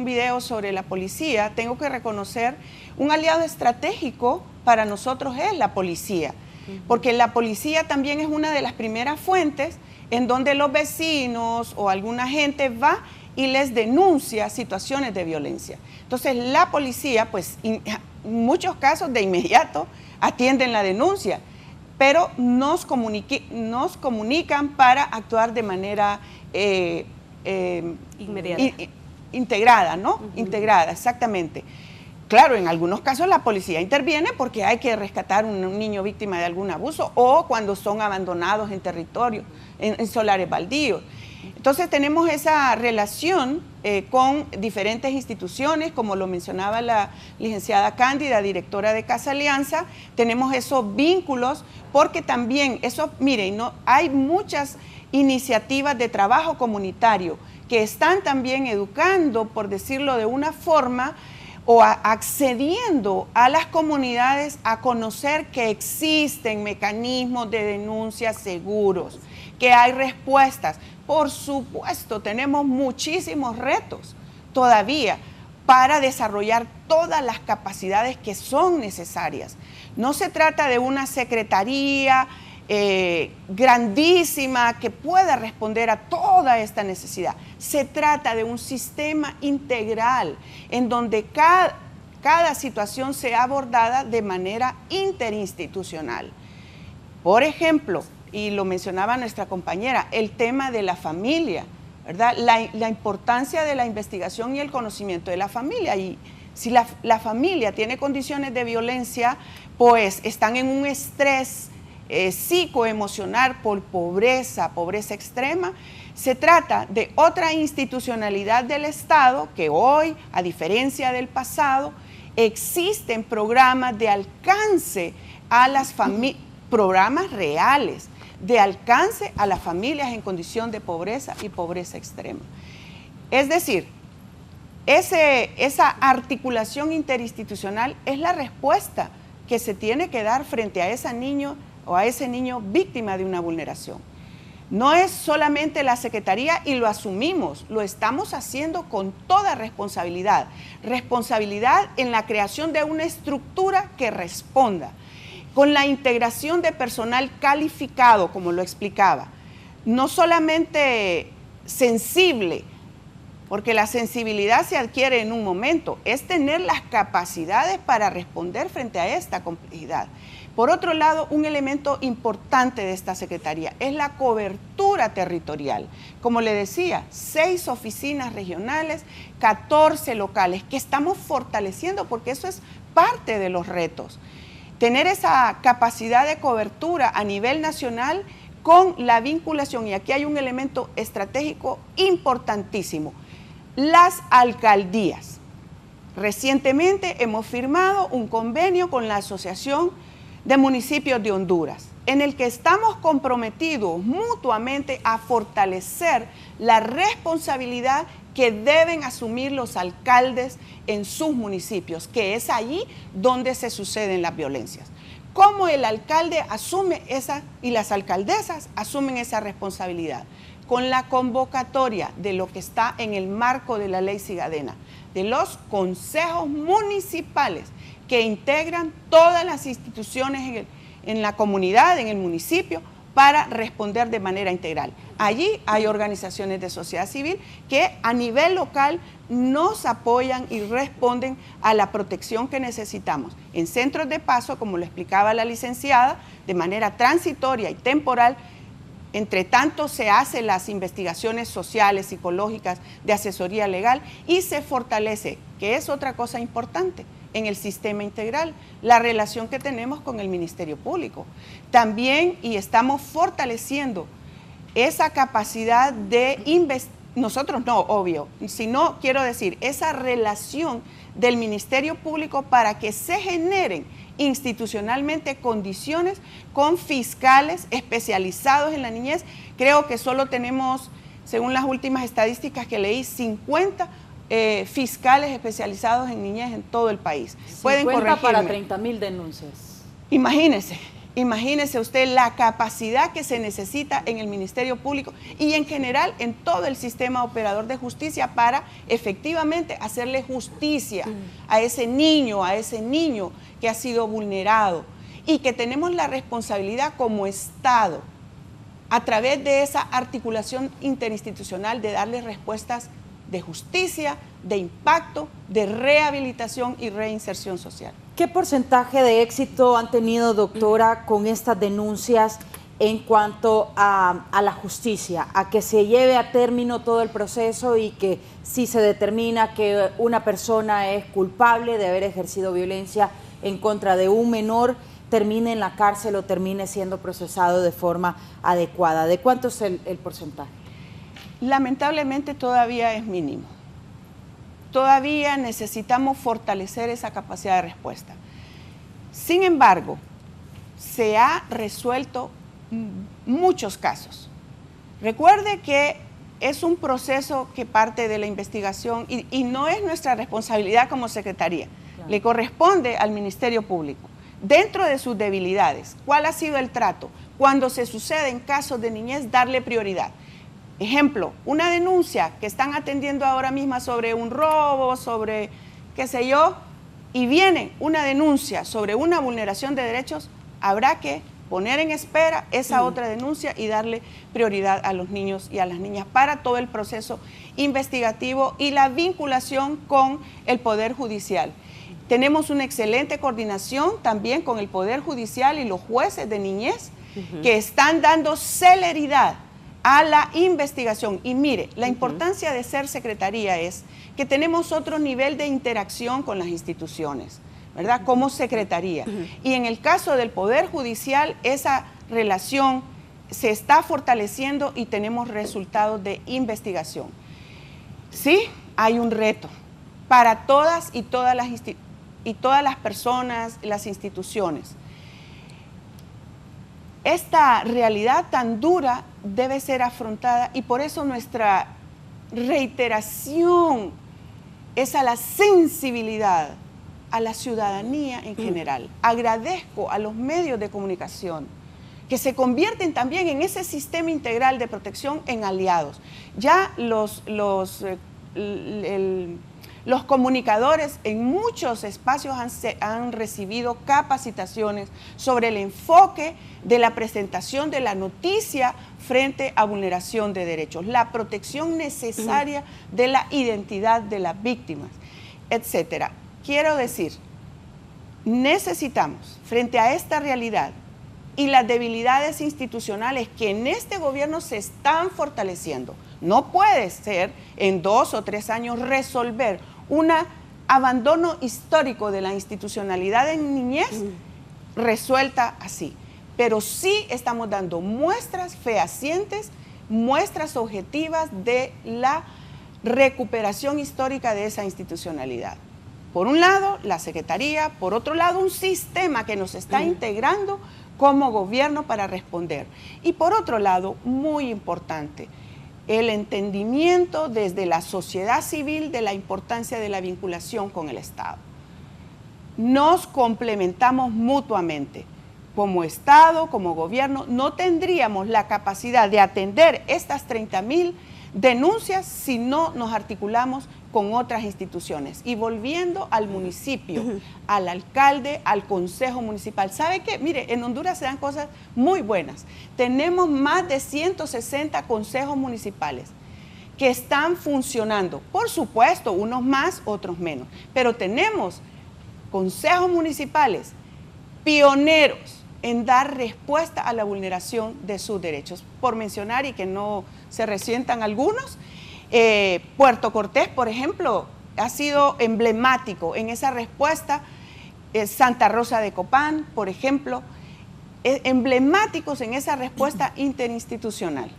video sobre la policía, tengo que reconocer un aliado estratégico para nosotros es la policía, porque la policía también es una de las primeras fuentes en donde los vecinos o alguna gente va y les denuncia situaciones de violencia. Entonces la policía, pues en muchos casos de inmediato atienden la denuncia, pero nos comunican para actuar de manera integrada, ¿no? Integrada, exactamente. Claro, en algunos casos la policía interviene porque hay que rescatar un niño víctima de algún abuso o cuando son abandonados en territorio, en solares baldíos. Entonces tenemos esa relación con diferentes instituciones, como lo mencionaba la licenciada Cándida, directora de Casa Alianza. Tenemos esos vínculos porque también, miren, hay muchas iniciativas de trabajo comunitario que están también educando, por decirlo de una forma, o accediendo a las comunidades a conocer que existen mecanismos de denuncia seguros, que hay respuestas. Por supuesto, tenemos muchísimos retos todavía para desarrollar todas las capacidades que son necesarias. No se trata de una secretaría grandísima que pueda responder a toda esta necesidad. Se trata de un sistema integral en donde cada situación sea abordada de manera interinstitucional. Por ejemplo, y lo mencionaba nuestra compañera, el tema de la familia, ¿verdad? La importancia de la investigación y el conocimiento de la familia. Y si la familia tiene condiciones de violencia, pues están en un estrés psicoemocional por pobreza extrema, se trata de otra institucionalidad del Estado que hoy, a diferencia del pasado, existen programas de alcance a las familias, programas reales de alcance a las familias en condición de pobreza y pobreza extrema. Es decir, esa articulación interinstitucional es la respuesta que se tiene que dar frente a ese niño o a ese niño víctima de una vulneración. No es solamente la Secretaría y lo asumimos, lo estamos haciendo con toda responsabilidad. Responsabilidad en la creación de una estructura que responda, con la integración de personal calificado, como lo explicaba, no solamente sensible, porque la sensibilidad se adquiere en un momento, es tener las capacidades para responder frente a esta complejidad. Por otro lado, un elemento importante de esta Secretaría es la cobertura territorial. Como le decía, 6 oficinas regionales, 14 locales, que estamos fortaleciendo porque eso es parte de los retos. Tener esa capacidad de cobertura a nivel nacional con la vinculación, y aquí hay un elemento estratégico importantísimo, las alcaldías. Recientemente hemos firmado un convenio con la Asociación de Municipios de Honduras, en el que estamos comprometidos mutuamente a fortalecer la responsabilidad que deben asumir los alcaldes en sus municipios, que es allí donde se suceden las violencias. ¿Cómo el alcalde asume esa y las alcaldesas asumen esa responsabilidad? Con la convocatoria de lo que está en el marco de la ley Cigadena, de los consejos municipales que integran todas las instituciones en la comunidad, en el municipio, para responder de manera integral. Allí hay organizaciones de sociedad civil que a nivel local nos apoyan y responden a la protección que necesitamos. En centros de paso, como lo explicaba la licenciada, de manera transitoria y temporal, entre tanto se hacen las investigaciones sociales, psicológicas, de asesoría legal y se fortalece, que es otra cosa importante, en el sistema integral, la relación que tenemos con el Ministerio Público. También, y estamos fortaleciendo esa capacidad de nosotros no, obvio, sino quiero decir, esa relación del Ministerio Público para que se generen institucionalmente condiciones con fiscales especializados en la niñez. Creo que solo tenemos, según las últimas estadísticas que leí, 50 fiscales especializados en niñez en todo el país. Pueden 50 corregirme. para 30.000 denuncias. Imagínese usted la capacidad que se necesita en el Ministerio Público y en general en todo el sistema operador de justicia para efectivamente hacerle justicia a ese niño que ha sido vulnerado, y que tenemos la responsabilidad como Estado, a través de esa articulación interinstitucional, de darle respuestas de justicia, de impacto, de rehabilitación y reinserción social. ¿Qué porcentaje de éxito han tenido, doctora, con estas denuncias en cuanto a la justicia, a que se lleve a término todo el proceso y que si se determina que una persona es culpable de haber ejercido violencia en contra de un menor, termine en la cárcel o termine siendo procesado de forma adecuada? ¿De cuánto es el porcentaje? Lamentablemente todavía es mínimo. Todavía necesitamos fortalecer esa capacidad de respuesta. Sin embargo, se ha resuelto muchos casos. Recuerde que es un proceso que parte de la investigación y no es nuestra responsabilidad como Secretaría. Claro. Le corresponde al Ministerio Público. Dentro de sus debilidades, ¿cuál ha sido el trato? Cuando se suceden casos de niñez, darle prioridad. Ejemplo, una denuncia que están atendiendo ahora mismo sobre un robo, sobre qué sé yo, y viene una denuncia sobre una vulneración de derechos, habrá que poner en espera esa otra denuncia y darle prioridad a los niños y a las niñas para todo el proceso investigativo y la vinculación con el Poder Judicial. Tenemos una excelente coordinación también con el Poder Judicial y los jueces de niñez que están dando celeridad a la investigación. Y mire, la importancia de ser secretaría es que tenemos otro nivel de interacción con las instituciones, ¿verdad? Como secretaría. Y en el caso del Poder Judicial, esa relación se está fortaleciendo y tenemos resultados de investigación. Sí, hay un reto para todas y todas las personas, las instituciones. Esta realidad tan dura debe ser afrontada y por eso nuestra reiteración es a la sensibilidad, a la ciudadanía en general. Agradezco a los medios de comunicación que se convierten también en ese sistema integral de protección en aliados. Ya los comunicadores en muchos espacios han recibido capacitaciones sobre el enfoque de la presentación de la noticia frente a vulneración de derechos, la protección necesaria de la identidad de las víctimas, etcétera. Quiero decir, necesitamos, frente a esta realidad y las debilidades institucionales que en este gobierno se están fortaleciendo, no puede ser en 2 o 3 años resolver un abandono histórico de la institucionalidad en niñez resuelta así. Pero sí estamos dando muestras fehacientes, muestras objetivas de la recuperación histórica de esa institucionalidad. Por un lado, la Secretaría, por otro lado, un sistema que nos está integrando como gobierno para responder. Y por otro lado, muy importante, el entendimiento desde la sociedad civil de la importancia de la vinculación con el Estado. Nos complementamos mutuamente. Como Estado, como gobierno, no tendríamos la capacidad de atender estas 30,000 denuncias si no nos articulamos con otras instituciones. Y volviendo al municipio, al alcalde, al consejo municipal. ¿Sabe qué? Mire, en Honduras se dan cosas muy buenas. Tenemos más de 160 consejos municipales que están funcionando. Por supuesto, unos más, otros menos. Pero tenemos consejos municipales pioneros en dar respuesta a la vulneración de sus derechos. Por mencionar y que no se resientan algunos, Puerto Cortés, por ejemplo, ha sido emblemático en esa respuesta. Santa Rosa de Copán, por ejemplo, emblemáticos en esa respuesta interinstitucional.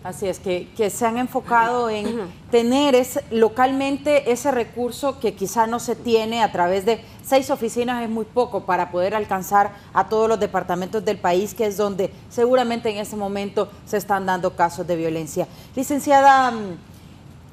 Así es, que se han enfocado en tener localmente ese recurso que quizá no se tiene a través de 6 oficinas, es muy poco para poder alcanzar a todos los departamentos del país, que es donde seguramente en ese momento se están dando casos de violencia. Licenciada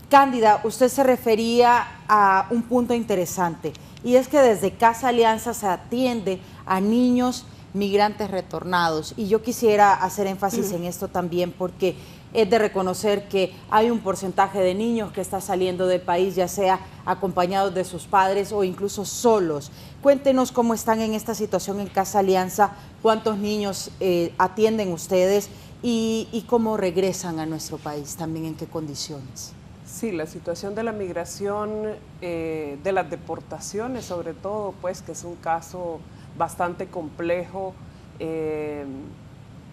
Cándida, usted se refería a un punto interesante, y es que desde Casa Alianza se atiende a niños migrantes retornados, y yo quisiera hacer énfasis en esto también porque es de reconocer que hay un porcentaje de niños que está saliendo del país, ya sea acompañados de sus padres o incluso solos. Cuéntenos cómo están en esta situación en Casa Alianza, cuántos niños atienden ustedes y cómo regresan a nuestro país, también en qué condiciones. Sí, la situación de la migración, de las deportaciones sobre todo, pues que es un caso bastante complejo.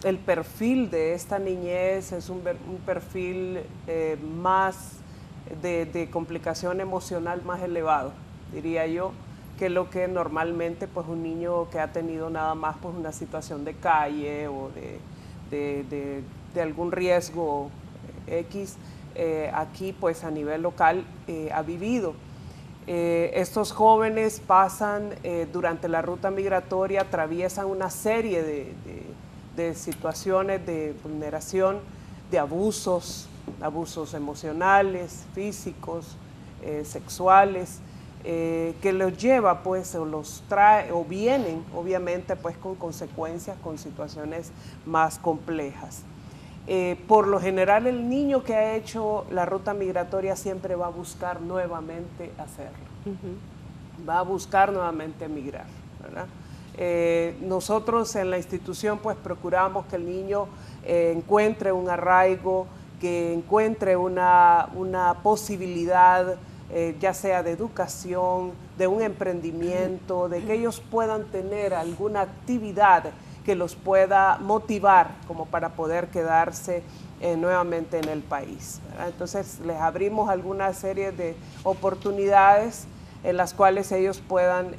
El perfil de esta niñez es un perfil más de complicación emocional más elevado, diría yo, que lo que normalmente pues un niño que ha tenido nada más pues una situación de calle o de algún riesgo X, aquí pues a nivel local ha vivido. Estos jóvenes pasan durante la ruta migratoria, atraviesan una serie de situaciones de vulneración, de abusos emocionales, físicos, sexuales, que los lleva pues o los trae o vienen obviamente pues con consecuencias, con situaciones más complejas. Por lo general el niño que ha hecho la ruta migratoria siempre va a buscar nuevamente hacerlo, va a buscar nuevamente emigrar, ¿verdad? Nosotros en la institución pues procuramos que el niño encuentre un arraigo, que encuentre una posibilidad ya sea de educación, de un emprendimiento, de que ellos puedan tener alguna actividad que los pueda motivar como para poder quedarse nuevamente en el país, ¿verdad? Entonces les abrimos alguna serie de oportunidades en las cuales ellos puedan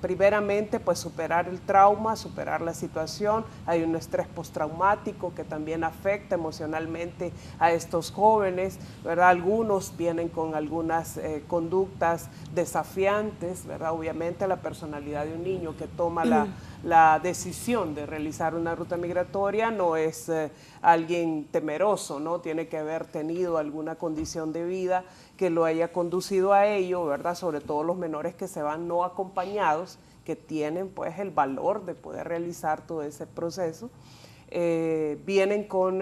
primeramente pues superar el trauma, superar la situación. Hay un estrés postraumático que también afecta emocionalmente a estos jóvenes, ¿verdad? Algunos vienen con algunas conductas desafiantes, ¿verdad? Obviamente la personalidad de un niño que toma la decisión de realizar una ruta migratoria no es alguien temeroso, ¿no? Tiene que haber tenido alguna condición de vida que lo haya conducido a ello, ¿verdad? Sobre todo los menores que se van no acompañados, que tienen pues el valor de poder realizar todo ese proceso, vienen con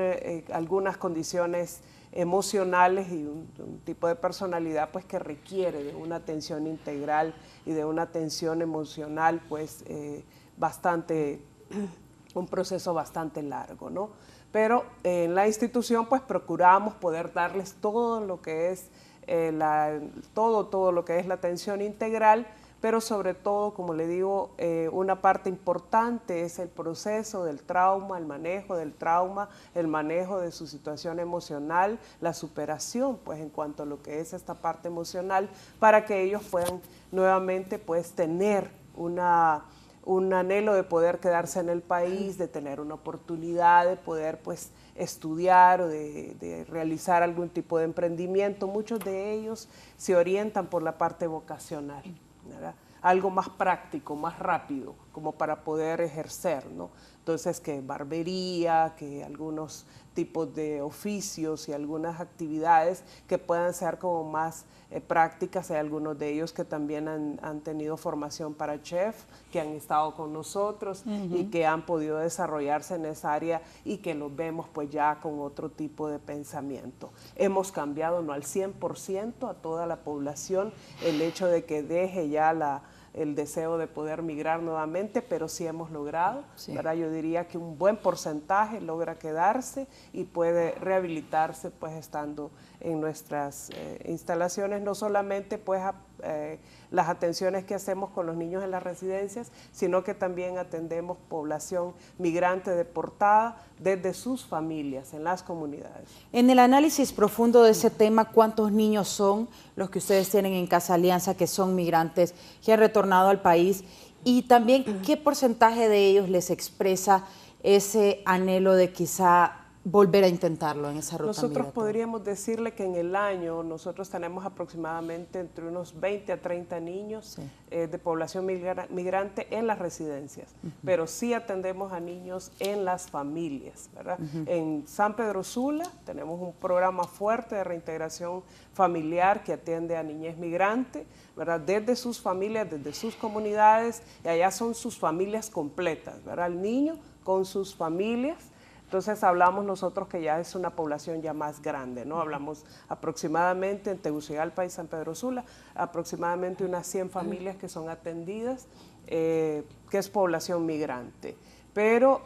algunas condiciones emocionales y un tipo de personalidad pues que requiere de una atención integral y de una atención emocional pues un proceso bastante largo, ¿no? Pero en la institución pues procuramos poder darles todo lo que es todo lo que es la atención integral, pero sobre todo, como le digo, una parte importante es el proceso del trauma, el manejo del trauma, el manejo de su situación emocional, la superación, pues en cuanto a lo que es esta parte emocional, para que ellos puedan nuevamente pues tener un anhelo de poder quedarse en el país, de tener una oportunidad de poder pues estudiar o de realizar algún tipo de emprendimiento. Muchos de ellos se orientan por la parte vocacional, ¿verdad? Algo más práctico, más rápido, como para poder ejercer, ¿no? Entonces, que barbería, que algunos tipos de oficios y algunas actividades que puedan ser como más prácticas. Hay algunos de ellos que también han tenido formación para chef, que han estado con nosotros y que han podido desarrollarse en esa área y que los vemos pues ya con otro tipo de pensamiento. Hemos cambiado, no al 100% a toda la población, el hecho de que deje ya el deseo de poder migrar nuevamente, pero sí hemos logrado, ¿verdad? Yo diría que un buen porcentaje logra quedarse y puede rehabilitarse pues estando en nuestras instalaciones, no solamente pues las atenciones que hacemos con los niños en las residencias, sino que también atendemos población migrante deportada desde sus familias, en las comunidades. En el análisis profundo de ese tema, ¿cuántos niños son los que ustedes tienen en Casa Alianza que son migrantes, que han retornado al país? Y también, ¿qué porcentaje de ellos les expresa ese anhelo de quizá volver a intentarlo en esa ruta Nosotros migratoria? podríamos decirle que en el año nosotros tenemos aproximadamente entre unos 20 a 30 niños de población migrante en las residencias, pero sí atendemos a niños en las familias, ¿verdad? En San Pedro Sula tenemos un programa fuerte de reintegración familiar que atiende a niñez migrante, ¿verdad? Desde sus familias, desde sus comunidades, y allá son sus familias completas, ¿verdad? El niño con sus familias. Entonces hablamos nosotros que ya es una población ya más grande, ¿no? Hablamos aproximadamente en Tegucigalpa y San Pedro Sula, aproximadamente unas 100 familias que son atendidas, que es población migrante. Pero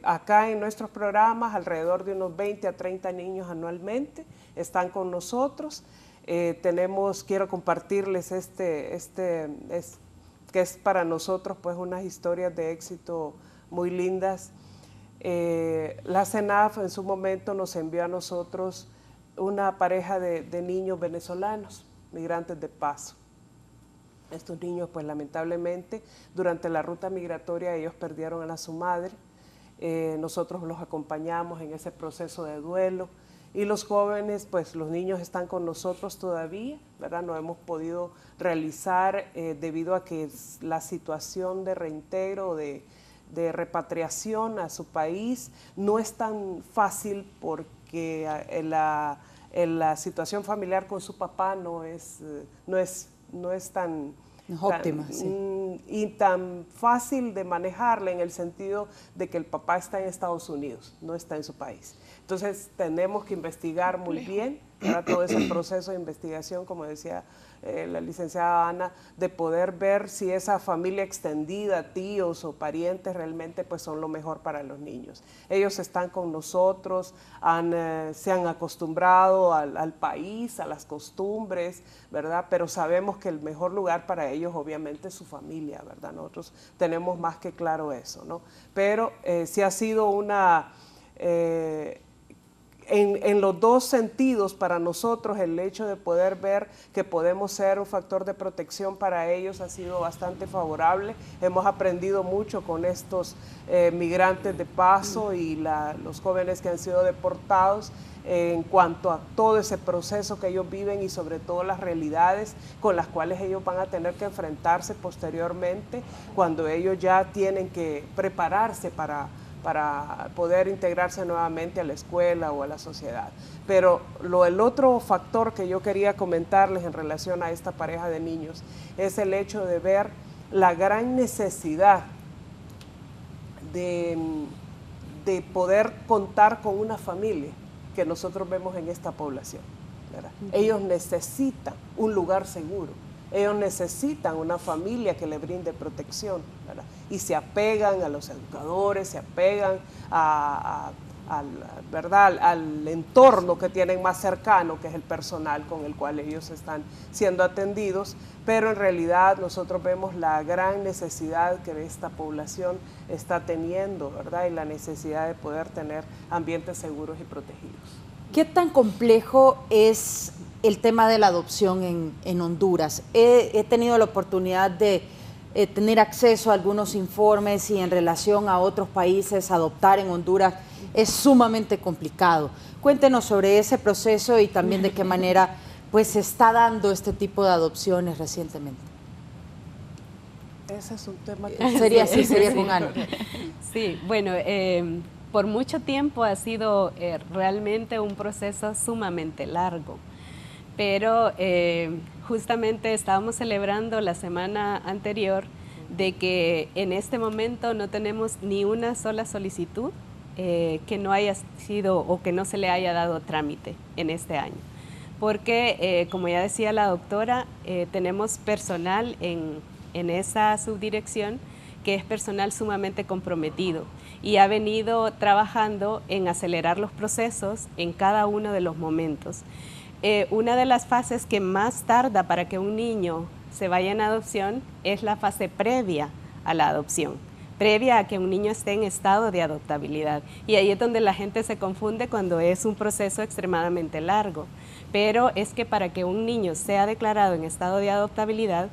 acá en nuestros programas alrededor de unos 20 a 30 niños anualmente están con nosotros. Quiero compartirles que es para nosotros pues unas historias de éxito muy lindas. La CENAF en su momento nos envió a nosotros una pareja de niños venezolanos, migrantes de paso. Estos niños, pues lamentablemente, durante la ruta migratoria ellos perdieron a su madre. Nosotros los acompañamos en ese proceso de duelo. Y los jóvenes, pues los niños están con nosotros todavía, ¿verdad? No hemos podido realizar debido a que la situación de reintegro, de repatriación a su país no es tan fácil porque la situación familiar con su papá no es tan óptima, y tan fácil de manejarla, en el sentido de que el papá está en Estados Unidos, no está en su país. Entonces tenemos que investigar muy bien, ¿verdad? Todo ese proceso de investigación, como decía la licenciada Ana, de poder ver si esa familia extendida, tíos o parientes, realmente pues son lo mejor para los niños. Ellos están con nosotros, se han acostumbrado al país, a las costumbres, ¿verdad? Pero sabemos que el mejor lugar para ellos obviamente es su familia, ¿verdad? Nosotros tenemos más que claro eso, ¿no? Pero sí ha sido en los dos sentidos, para nosotros el hecho de poder ver que podemos ser un factor de protección para ellos ha sido bastante favorable. Hemos aprendido mucho con estos migrantes de paso y los jóvenes que han sido deportados en cuanto a todo ese proceso que ellos viven y sobre todo las realidades con las cuales ellos van a tener que enfrentarse posteriormente cuando ellos ya tienen que prepararse para poder integrarse nuevamente a la escuela o a la sociedad. Pero el otro factor que yo quería comentarles en relación a esta pareja de niños es el hecho de ver la gran necesidad de poder contar con una familia que nosotros vemos en esta población, ¿verdad? Ellos necesitan un lugar seguro. Ellos necesitan una familia que le brinde protección, ¿verdad? Y se apegan a los educadores, se apegan ¿verdad? Al entorno que tienen más cercano, que es el personal con el cual ellos están siendo atendidos, pero en realidad nosotros vemos la gran necesidad que esta población está teniendo, ¿verdad? Y la necesidad de poder tener ambientes seguros y protegidos. ¿Qué tan complejo es el tema de la adopción en Honduras? He tenido la oportunidad de tener acceso a algunos informes y en relación a otros países, adoptar en Honduras es sumamente complicado. Cuéntenos sobre ese proceso y también de qué manera pues se está dando este tipo de adopciones recientemente. Ese es un tema que sería con Ana. Sí, bueno, por mucho tiempo ha sido realmente un proceso sumamente largo, pero justamente estábamos celebrando la semana anterior de que en este momento no tenemos ni una sola solicitud que no haya sido o que no se le haya dado trámite en este año. Porque, como ya decía la doctora, tenemos personal en esa subdirección que es personal sumamente comprometido y ha venido trabajando en acelerar los procesos en cada uno de los momentos. Una de las fases que más tarda para que un niño se vaya en adopción es la fase previa a la adopción, previa a que un niño esté en estado de adoptabilidad. Y ahí es donde la gente se confunde cuando es un proceso extremadamente largo. Pero es que para que un niño sea declarado en estado de adoptabilidad,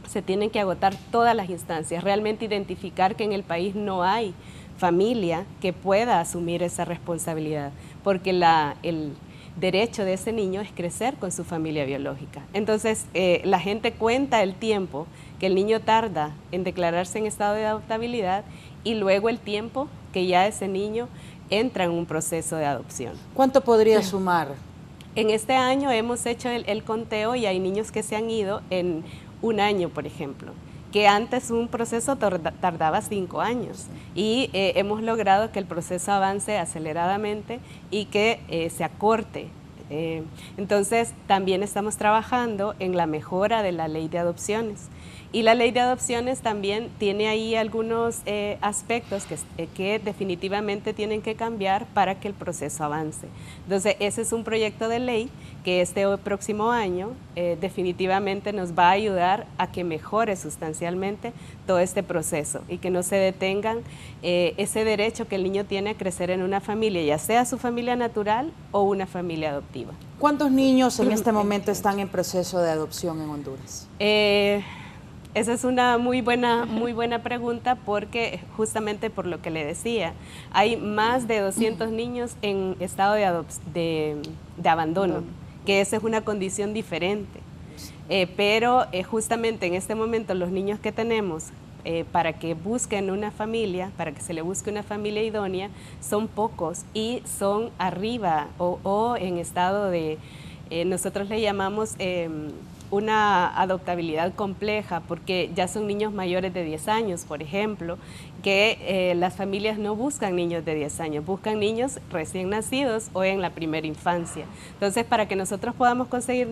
se tienen que agotar todas las instancias, realmente identificar que en el país no hay familia que pueda asumir esa responsabilidad, porque el derecho de ese niño es crecer con su familia biológica. Entonces, la gente cuenta el tiempo que el niño tarda en declararse en estado de adoptabilidad y luego el tiempo que ya ese niño entra en un proceso de adopción. ¿Cuánto podría sumar? En este año hemos hecho el conteo y hay niños que se han ido en un año, por ejemplo, que antes un proceso tardaba 5 años y hemos logrado que el proceso avance aceleradamente y que se acorte. Entonces, también estamos trabajando en la mejora de la ley de adopciones. Y la ley de adopciones también tiene ahí algunos aspectos que definitivamente tienen que cambiar para que el proceso avance. Entonces, ese es un proyecto de ley que este próximo año definitivamente nos va a ayudar a que mejore sustancialmente todo este proceso y que no se detengan ese derecho que el niño tiene a crecer en una familia, ya sea su familia natural o una familia adoptiva. ¿Cuántos niños en este momento están en proceso de adopción en Honduras? Esa es una muy buena pregunta porque justamente por lo que le decía, hay más de 200 niños en estado de abandono, que esa es una condición diferente. Pero justamente en este momento los niños que tenemos para que busquen una familia, para que se le busque una familia idónea, son pocos y son arriba o en estado de, nosotros le llamamos una adoptabilidad compleja, porque ya son niños mayores de 10 años, por ejemplo, que las familias no buscan niños de 10 años, buscan niños recién nacidos o en la primera infancia. Entonces, para que nosotros podamos conseguir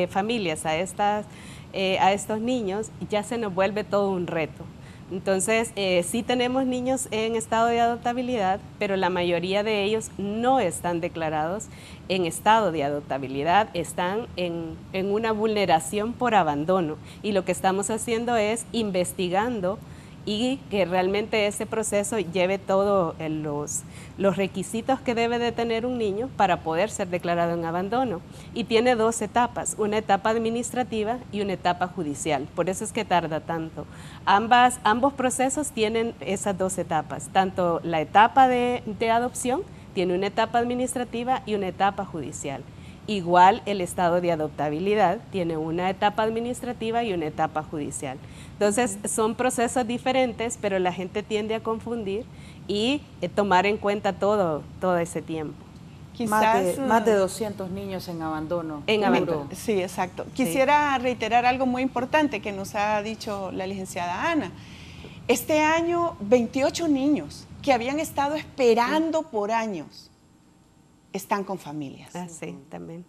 familias a estos niños, ya se nos vuelve todo un reto. Entonces, sí tenemos niños en estado de adoptabilidad, pero la mayoría de ellos no están declarados en estado de adoptabilidad, están en una vulneración por abandono. Y lo que estamos haciendo es investigando y que realmente ese proceso lleve todos los requisitos que debe de tener un niño para poder ser declarado en abandono. Y tiene dos etapas, una etapa administrativa y una etapa judicial. Por eso es que tarda tanto. Ambos procesos tienen esas dos etapas, tanto la etapa de adopción tiene una etapa administrativa y una etapa judicial. Igual el estado de adoptabilidad tiene una etapa administrativa y una etapa judicial. Entonces son procesos diferentes, pero la gente tiende a confundir y tomar en cuenta todo ese tiempo. Quizás, más de 200 niños en abandono. En abandono. Sí, exacto. Quisiera reiterar algo muy importante que nos ha dicho la licenciada Ana. Este año, 28 niños que habían estado esperando por años están con familias. Ah, sí, también.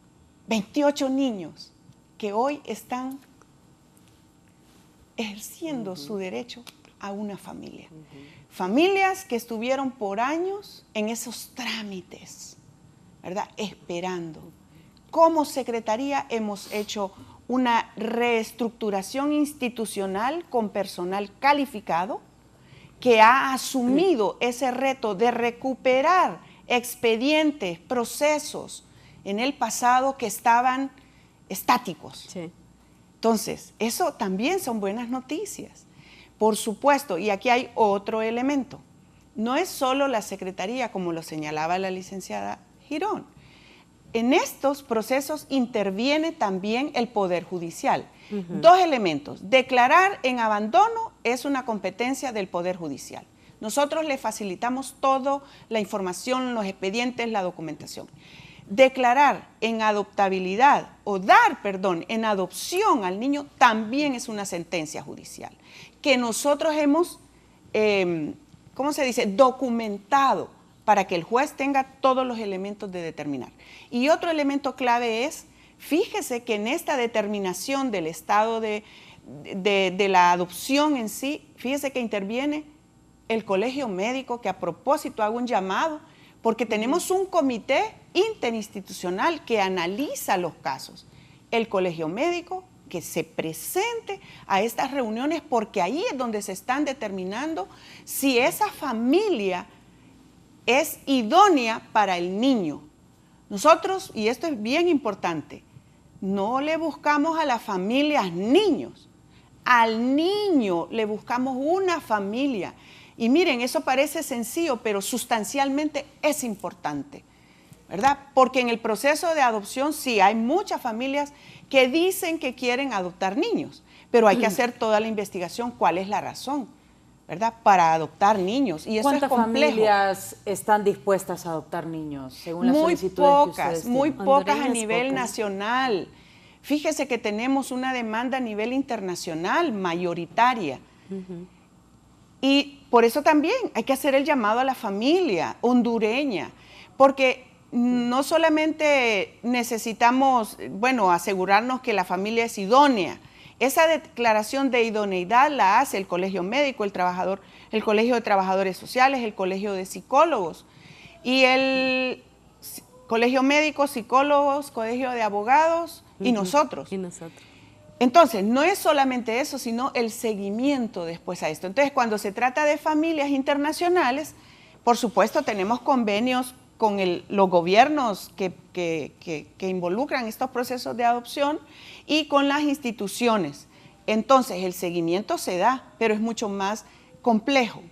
28 niños que hoy están ejerciendo su derecho a una familia. Familias que estuvieron por años en esos trámites, ¿verdad? Esperando. Como Secretaría hemos hecho una reestructuración institucional con personal calificado que ha asumido ese reto de recuperar expedientes, procesos en el pasado que estaban estáticos. Sí. Entonces, eso también son buenas noticias. Por supuesto, y aquí hay otro elemento. No es solo la Secretaría, como lo señalaba la licenciada Girón. En estos procesos interviene también el Poder Judicial. Dos elementos. Declarar en abandono es una competencia del Poder Judicial. Nosotros le facilitamos toda la información, los expedientes, la documentación. Declarar en adoptabilidad o dar, perdón, en adopción al niño también es una sentencia judicial que nosotros hemos, ¿cómo se dice?, documentado para que el juez tenga todos los elementos de determinar. Y otro elemento clave es, fíjese que en esta determinación del estado de la adopción en sí, fíjese que interviene el colegio médico, que a propósito hago un llamado, porque tenemos un comité interinstitucional que analiza los casos. El colegio médico que se presente a estas reuniones, porque ahí es donde se están determinando si esa familia es idónea para el niño. Nosotros, y esto es bien importante, no le buscamos a las familias niños, al niño le buscamos una familia. Y miren, eso parece sencillo, pero sustancialmente es importante, ¿verdad? Porque en el proceso de adopción sí hay muchas familias que dicen que quieren adoptar niños, pero hay que hacer toda la investigación, cuál es la razón, ¿verdad? Para adoptar niños, y eso es complejo. ¿Cuántas familias están dispuestas a adoptar niños, según las solicitudes que ustedes tienen? Muy pocas a nivel nacional. Fíjese que tenemos una demanda a nivel internacional mayoritaria. Y por eso también hay que hacer el llamado a la familia hondureña, porque no solamente necesitamos, bueno, asegurarnos que la familia es idónea. Esa declaración de idoneidad la hace el colegio médico, el colegio de trabajadores sociales, el colegio de psicólogos y el colegio médico, psicólogos, colegio de abogados y nosotros. Entonces, no es solamente eso, sino el seguimiento después a esto. Entonces, cuando se trata de familias internacionales, por supuesto tenemos convenios con los gobiernos que involucran estos procesos de adopción y con las instituciones. Entonces, el seguimiento se da, pero es mucho más complejo.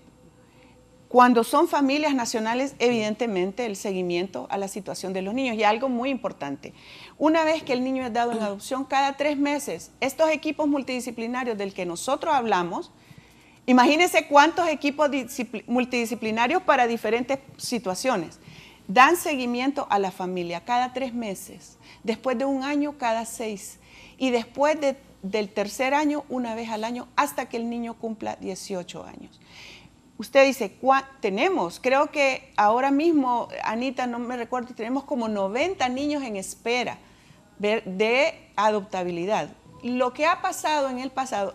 Cuando son familias nacionales, evidentemente el seguimiento a la situación de los niños. Y algo muy importante, una vez que el niño es dado en adopción, cada 3 meses, estos equipos multidisciplinarios del que nosotros hablamos, imagínense cuántos equipos multidisciplinarios para diferentes situaciones, dan seguimiento a la familia cada 3 meses, después de 1 año cada 6 y después del tercer año una vez al año hasta que el niño cumpla 18 años. Usted dice, tenemos, creo que ahora mismo, Anita, no me recuerdo, tenemos como 90 niños en espera de adoptabilidad. Lo que ha pasado en el pasado,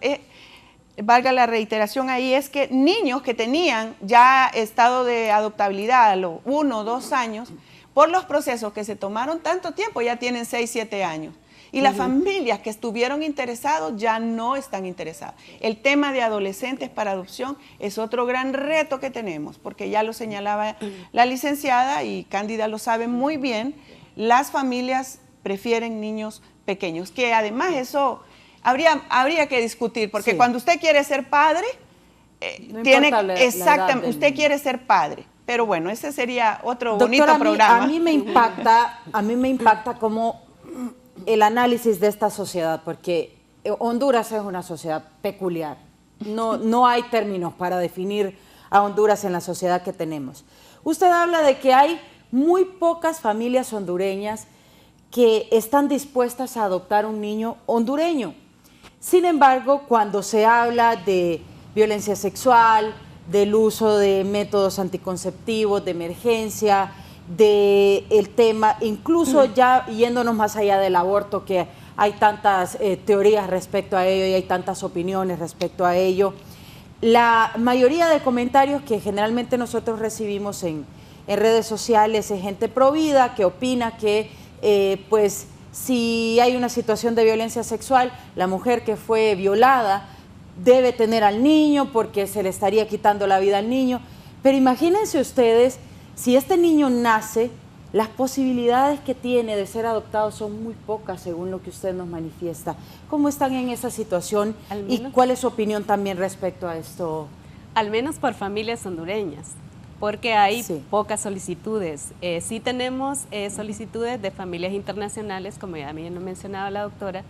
valga la reiteración ahí, es que niños que tenían ya estado de adoptabilidad a los 1 o 2 años, por los procesos que se tomaron tanto tiempo, ya tienen 6, 7 años. Y las familias que estuvieron interesados ya no están interesadas. El tema de adolescentes para adopción es otro gran reto que tenemos, porque ya lo señalaba la licenciada y Cándida lo sabe muy bien, las familias prefieren niños pequeños, que además eso habría que discutir, porque cuando usted quiere ser padre, No tiene importa la exactamente, edad usted del quiere ser padre. Pero bueno, ese sería otro Doctora, bonito programa. A mí me impacta como el análisis de esta sociedad, porque Honduras es una sociedad peculiar. No hay términos para definir a Honduras en la sociedad que tenemos. Usted habla de que hay muy pocas familias hondureñas que están dispuestas a adoptar un niño hondureño. Sin embargo, cuando se habla de violencia sexual, del uso de métodos anticonceptivos, de emergencia, del tema, incluso ya yéndonos más allá del aborto, que hay tantas teorías respecto a ello y hay tantas opiniones respecto a ello. La mayoría de comentarios que generalmente nosotros recibimos en redes sociales es gente pro vida que opina que pues si hay una situación de violencia sexual, la mujer que fue violada debe tener al niño porque se le estaría quitando la vida al niño. Pero imagínense ustedes, si este niño nace, las posibilidades que tiene de ser adoptado son muy pocas, según lo que usted nos manifiesta. ¿Cómo están en esa situación y cuál es su opinión también respecto a esto? Al menos por familias hondureñas, porque hay pocas solicitudes. Sí tenemos solicitudes de familias internacionales, como ya me mencionaba la doctora,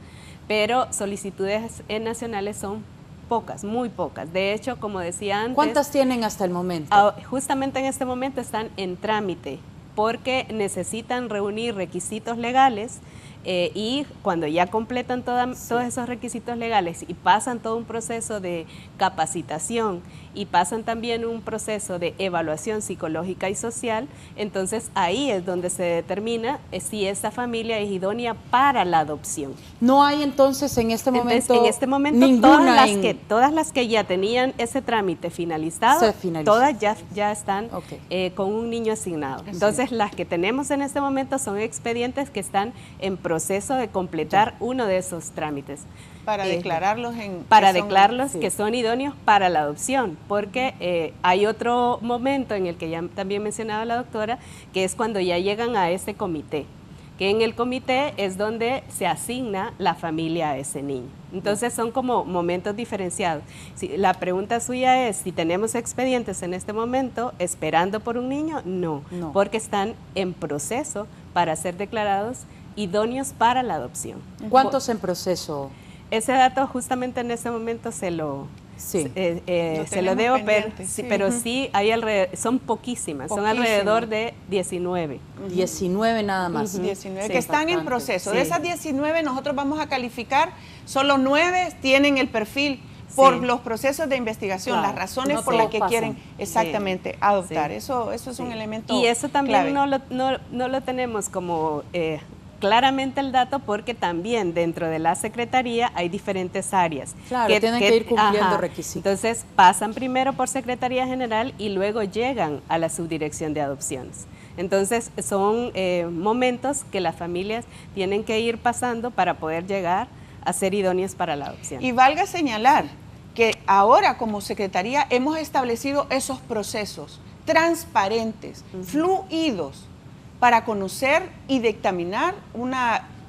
pero solicitudes nacionales son pocas, muy pocas. De hecho, como decía antes... ¿Cuántas tienen hasta el momento? Justamente en este momento están en trámite, porque necesitan reunir requisitos legales y cuando ya completan todos esos requisitos legales y pasan todo un proceso de capacitación y pasan también un proceso de evaluación psicológica y social, entonces ahí es donde se determina si esa familia es idónea para la adopción. No hay entonces en este momento, ninguna todas las que ya tenían ese trámite finalizado, todas ya están con un niño asignado. Entonces las que tenemos en este momento son expedientes que están en proceso de completar uno de esos trámites. Para declararlos que son idóneos para la adopción, porque hay otro momento en el que ya también mencionaba la doctora, que es cuando ya llegan a ese comité, que en el comité es donde se asigna la familia a ese niño. Entonces son como momentos diferenciados. La pregunta suya es, si tenemos expedientes en este momento esperando por un niño, no, porque están en proceso para ser declarados idóneos para la adopción. ¿Cuántos en proceso? Ese dato justamente en este momento se lo debo, pero sí hay son poquísimas, son alrededor de 19. 19 nada más. 19 que están en proceso. De esas 19 nosotros vamos a calificar, solo 9 tienen el perfil por los procesos de investigación, las razones por las que quieren exactamente adoptar. Eso es un elemento y eso también clave. no lo tenemos como... claramente el dato, porque también dentro de la Secretaría hay diferentes áreas. Claro, tienen que ir cumpliendo requisitos. Entonces pasan primero por Secretaría General y luego llegan a la Subdirección de Adopciones. Entonces son momentos que las familias tienen que ir pasando para poder llegar a ser idóneas para la adopción. Y valga señalar que ahora como Secretaría hemos establecido esos procesos transparentes, fluidos, para conocer y dictaminar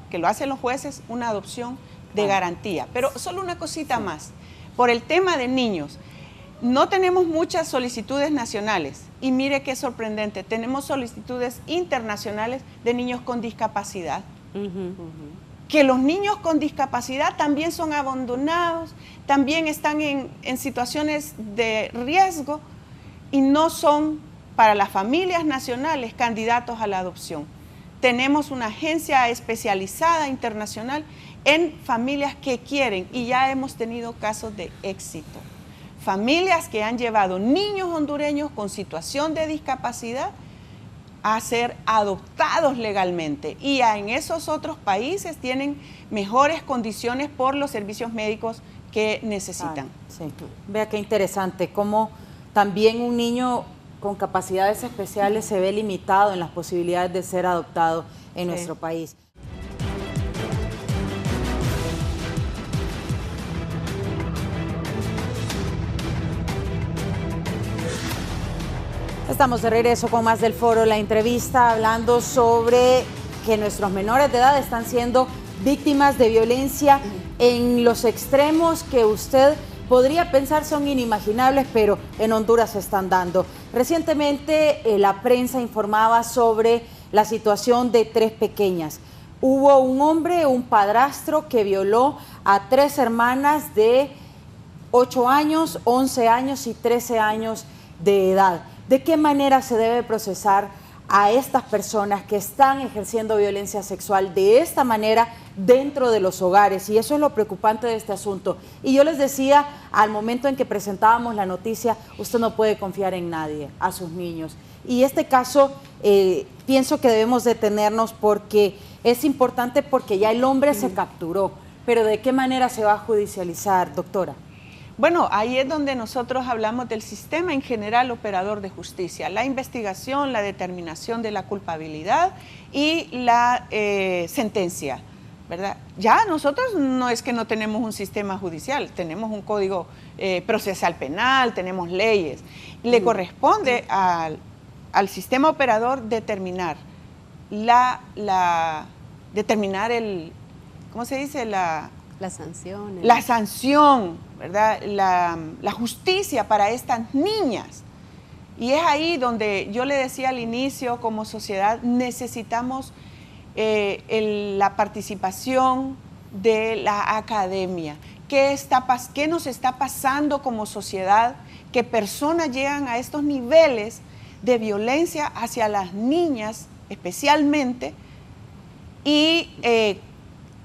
que lo hacen los jueces, una adopción de garantía. Pero solo una cosita más, por el tema de niños, no tenemos muchas solicitudes nacionales y mire qué sorprendente, tenemos solicitudes internacionales de niños con discapacidad. Que los niños con discapacidad también son abandonados, también están en situaciones de riesgo y no son para las familias nacionales candidatos a la adopción. Tenemos una agencia especializada internacional en familias que quieren y ya hemos tenido casos de éxito. Familias que han llevado niños hondureños con situación de discapacidad a ser adoptados legalmente y en esos otros países tienen mejores condiciones por los servicios médicos que necesitan. Vea qué interesante, cómo también un niño con capacidades especiales se ve limitado en las posibilidades de ser adoptado en nuestro país. Estamos de regreso con más del Foro La Entrevista, hablando sobre que nuestros menores de edad están siendo víctimas de violencia en los extremos que usted podría pensar son inimaginables, pero en Honduras se están dando. Recientemente la prensa informaba sobre la situación de 3 pequeñas. Hubo un hombre, un padrastro, que violó a 3 hermanas de 8 años, 11 años y 13 años de edad. ¿De qué manera se debe procesar a estas personas que están ejerciendo violencia sexual de esta manera dentro de los hogares? Y eso es lo preocupante de este asunto. Y yo les decía, al momento en que presentábamos la noticia, usted no puede confiar en nadie, a sus niños. Y este caso, pienso que debemos detenernos porque es importante, porque ya el hombre se capturó. Pero ¿de qué manera se va a judicializar, doctora? Bueno, ahí es donde nosotros hablamos del sistema en general operador de justicia, la investigación, la determinación de la culpabilidad y la sentencia, ¿verdad? Ya nosotros no es que no tenemos un sistema judicial, tenemos un código procesal penal, tenemos leyes. Le corresponde al sistema operador determinar determinar el, ¿cómo se dice? La sanción. La sanción, ¿verdad? La justicia para estas niñas. Y es ahí donde yo le decía al inicio, como sociedad necesitamos la participación de la academia. ¿Qué nos está pasando como sociedad? Que personas llegan a estos niveles de violencia hacia las niñas especialmente, y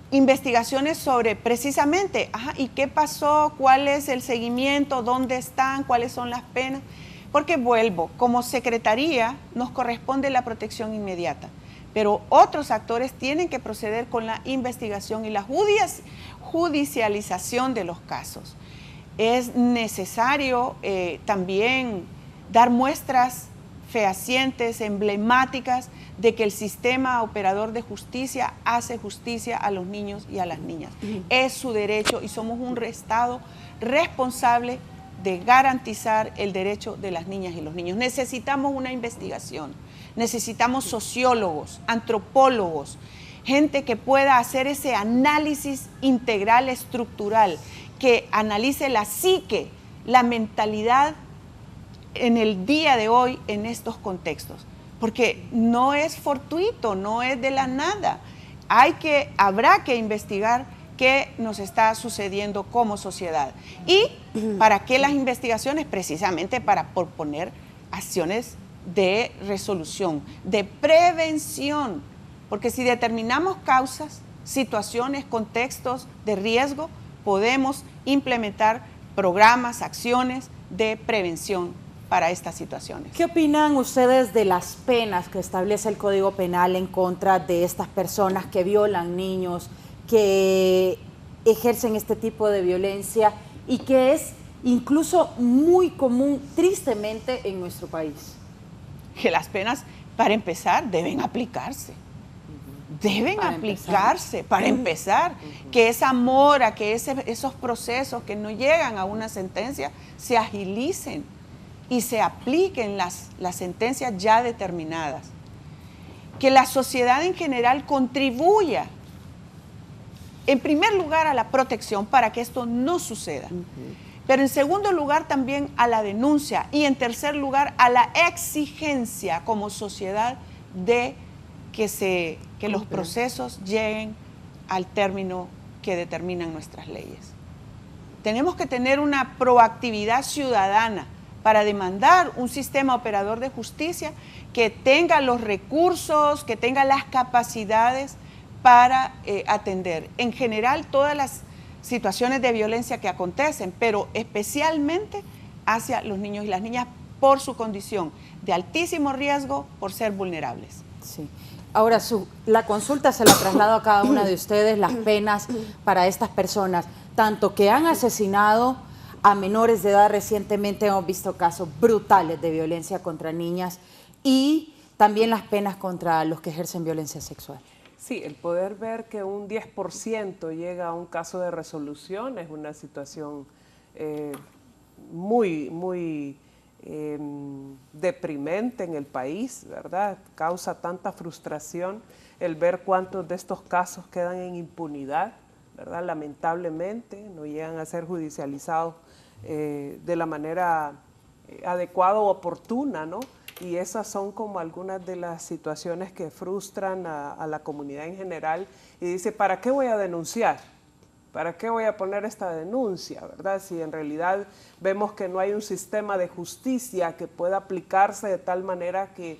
investigaciones sobre precisamente, ¿y qué pasó? ¿Cuál es el seguimiento? ¿Dónde están? ¿Cuáles son las penas? Porque vuelvo, como secretaría nos corresponde la protección inmediata, pero otros actores tienen que proceder con la investigación y la judicialización de los casos. Es necesario también dar muestras fehacientes, emblemáticas, de que el sistema operador de justicia hace justicia a los niños y a las niñas. Es su derecho y somos un Estado responsable de garantizar el derecho de las niñas y los niños. Necesitamos una investigación, necesitamos sociólogos, antropólogos, gente que pueda hacer ese análisis integral, estructural, que analice la psique, la mentalidad en el día de hoy en estos contextos. Porque no es fortuito, no es de la nada. Habrá que investigar qué nos está sucediendo como sociedad. ¿Y para qué las investigaciones? Precisamente para proponer acciones de resolución, de prevención. Porque si determinamos causas, situaciones, contextos de riesgo, podemos implementar programas, acciones de prevención para estas situaciones. ¿Qué opinan ustedes de las penas que establece el Código Penal en contra de estas personas que violan niños, que ejercen este tipo de violencia y que es incluso muy común, tristemente, en nuestro país? Que las penas, para empezar, deben aplicarse. Deben aplicarse, para empezar, que esa mora, que esos procesos que no llegan a una sentencia se agilicen y se apliquen las sentencias ya determinadas. Que la sociedad en general contribuya, en primer lugar, a la protección para que esto no suceda. Pero en segundo lugar también a la denuncia y en tercer lugar a la exigencia como sociedad de que los procesos lleguen al término que determinan nuestras leyes. Tenemos que tener una proactividad ciudadana para demandar un sistema operador de justicia que tenga los recursos, que tenga las capacidades para atender en general todas las situaciones de violencia que acontecen, pero especialmente hacia los niños y las niñas por su condición de altísimo riesgo, por ser vulnerables. Sí. Ahora, la consulta se la traslado a cada una de ustedes, las penas para estas personas, tanto que han asesinado a menores de edad. Recientemente hemos visto casos brutales de violencia contra niñas, y también las penas contra los que ejercen violencia sexual. Sí, el poder ver que un 10% llega a un caso de resolución es una situación muy deprimente en el país, ¿verdad? Causa tanta frustración el ver cuántos de estos casos quedan en impunidad, ¿verdad? Lamentablemente no llegan a ser judicializados de la manera adecuada o oportuna, ¿no? Y esas son como algunas de las situaciones que frustran a la comunidad en general y dice, ¿para qué voy a denunciar? ¿Para qué voy a poner esta denuncia, verdad? Si en realidad vemos que no hay un sistema de justicia que pueda aplicarse de tal manera que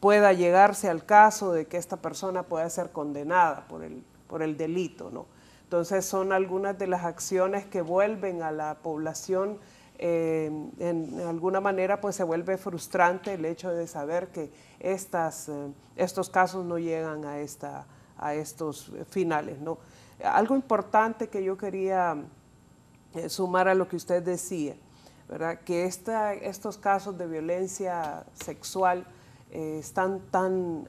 pueda llegarse al caso de que esta persona pueda ser condenada por el delito, ¿no? Entonces son algunas de las acciones que vuelven a la población, en alguna manera pues se vuelve frustrante el hecho de saber que estos casos no llegan a estos finales, ¿no? Algo importante que yo quería sumar a lo que usted decía, ¿verdad? Que estos casos de violencia sexual están tan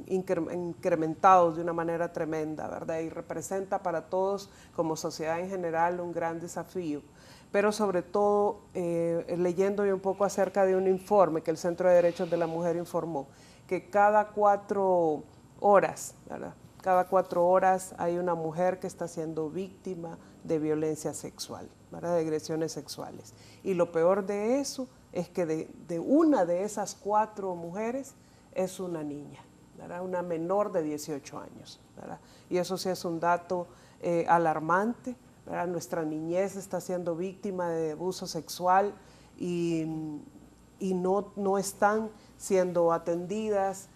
incrementados de una manera tremenda, ¿verdad? Y representa para todos como sociedad en general un gran desafío. Pero sobre todo, leyendo yo un poco acerca de un informe que el Centro de Derechos de la Mujer informó, que cada 4 horas, ¿verdad? Cada 4 horas hay una mujer que está siendo víctima de violencia sexual, ¿verdad? De agresiones sexuales. Y lo peor de eso es que de una de esas 4 mujeres es una niña, ¿verdad? Una menor de 18 años, ¿verdad? Y eso sí es un dato alarmante, ¿verdad? Nuestra niñez está siendo víctima de abuso sexual y no están siendo atendidas.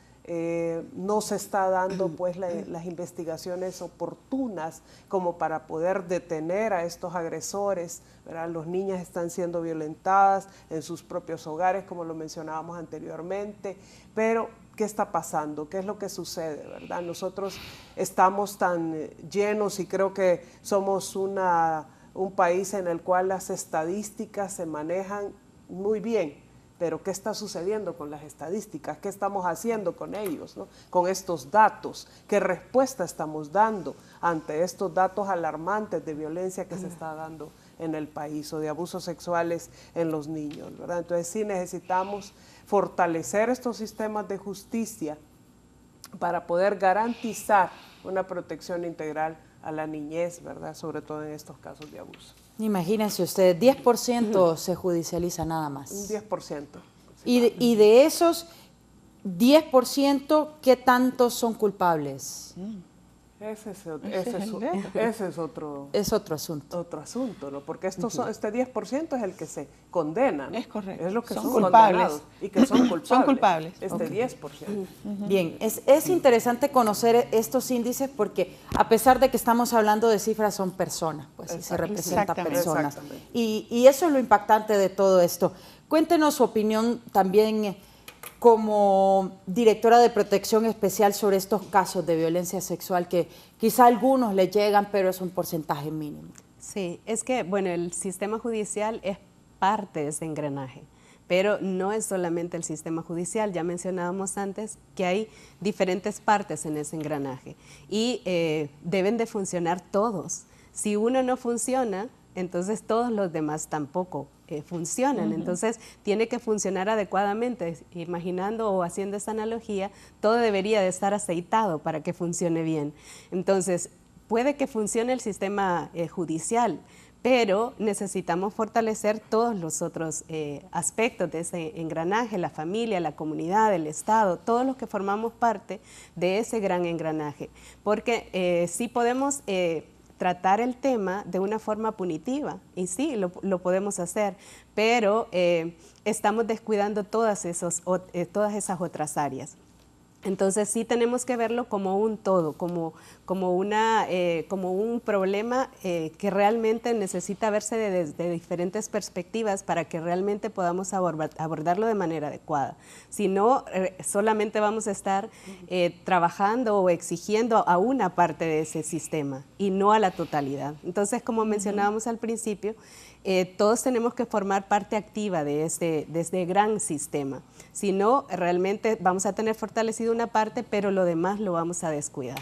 No se está dando pues las investigaciones oportunas como para poder detener a estos agresores, ¿verdad? Las niñas están siendo violentadas en sus propios hogares, como lo mencionábamos anteriormente, pero ¿qué está pasando? ¿Qué es lo que sucede, verdad? Nosotros estamos tan llenos y creo que somos un país en el cual las estadísticas se manejan muy bien. Pero ¿qué está sucediendo con las estadísticas? ¿Qué estamos haciendo con ellos, ¿no? Con estos datos? ¿Qué respuesta estamos dando ante estos datos alarmantes de violencia que se está dando en el país o de abusos sexuales en los niños, ¿verdad? Entonces sí necesitamos fortalecer estos sistemas de justicia para poder garantizar una protección integral a la niñez, ¿verdad? Sobre todo en estos casos de abuso. Imagínense ustedes, 10% se judicializa nada más. Un 10%. Y de esos 10%, ¿qué tantos son culpables? Ese es otro asunto. Otro asunto, ¿no? Porque este 10% es el que se condena, ¿no? Es correcto. Es lo que son culpables. Y que son culpables. Son culpables. Este 10%. Bien, es interesante conocer estos índices porque a pesar de que estamos hablando de cifras, son personas, pues y se representan personas. Exactamente. Y eso es lo impactante de todo esto. Cuéntenos su opinión también como directora de protección especial sobre estos casos de violencia sexual que quizá a algunos les llegan, pero es un porcentaje mínimo. Sí, es que, bueno, el sistema judicial es parte de ese engranaje, pero no es solamente el sistema judicial. Ya mencionábamos antes que hay diferentes partes en ese engranaje y deben de funcionar todos. Si uno no funciona, entonces todos los demás tampoco funcionan. Entonces tiene que funcionar adecuadamente. Imaginando o haciendo esta analogía, todo debería de estar aceitado para que funcione bien. Entonces puede que funcione el sistema judicial, pero necesitamos fortalecer todos los otros aspectos de ese engranaje, la familia, la comunidad, el Estado, todos los que formamos parte de ese gran engranaje, porque sí podemos tratar el tema de una forma punitiva, y sí, lo podemos hacer, pero estamos descuidando todas esas otras áreas. Entonces sí tenemos que verlo como un todo, como un problema que realmente necesita verse desde diferentes perspectivas para que realmente podamos abordarlo de manera adecuada. Si no, solamente vamos a estar trabajando o exigiendo a una parte de ese sistema y no a la totalidad. Entonces, como mencionábamos al principio, todos tenemos que formar parte activa de este gran sistema. Si no, realmente vamos a tener fortalecido una parte, pero lo demás lo vamos a descuidar.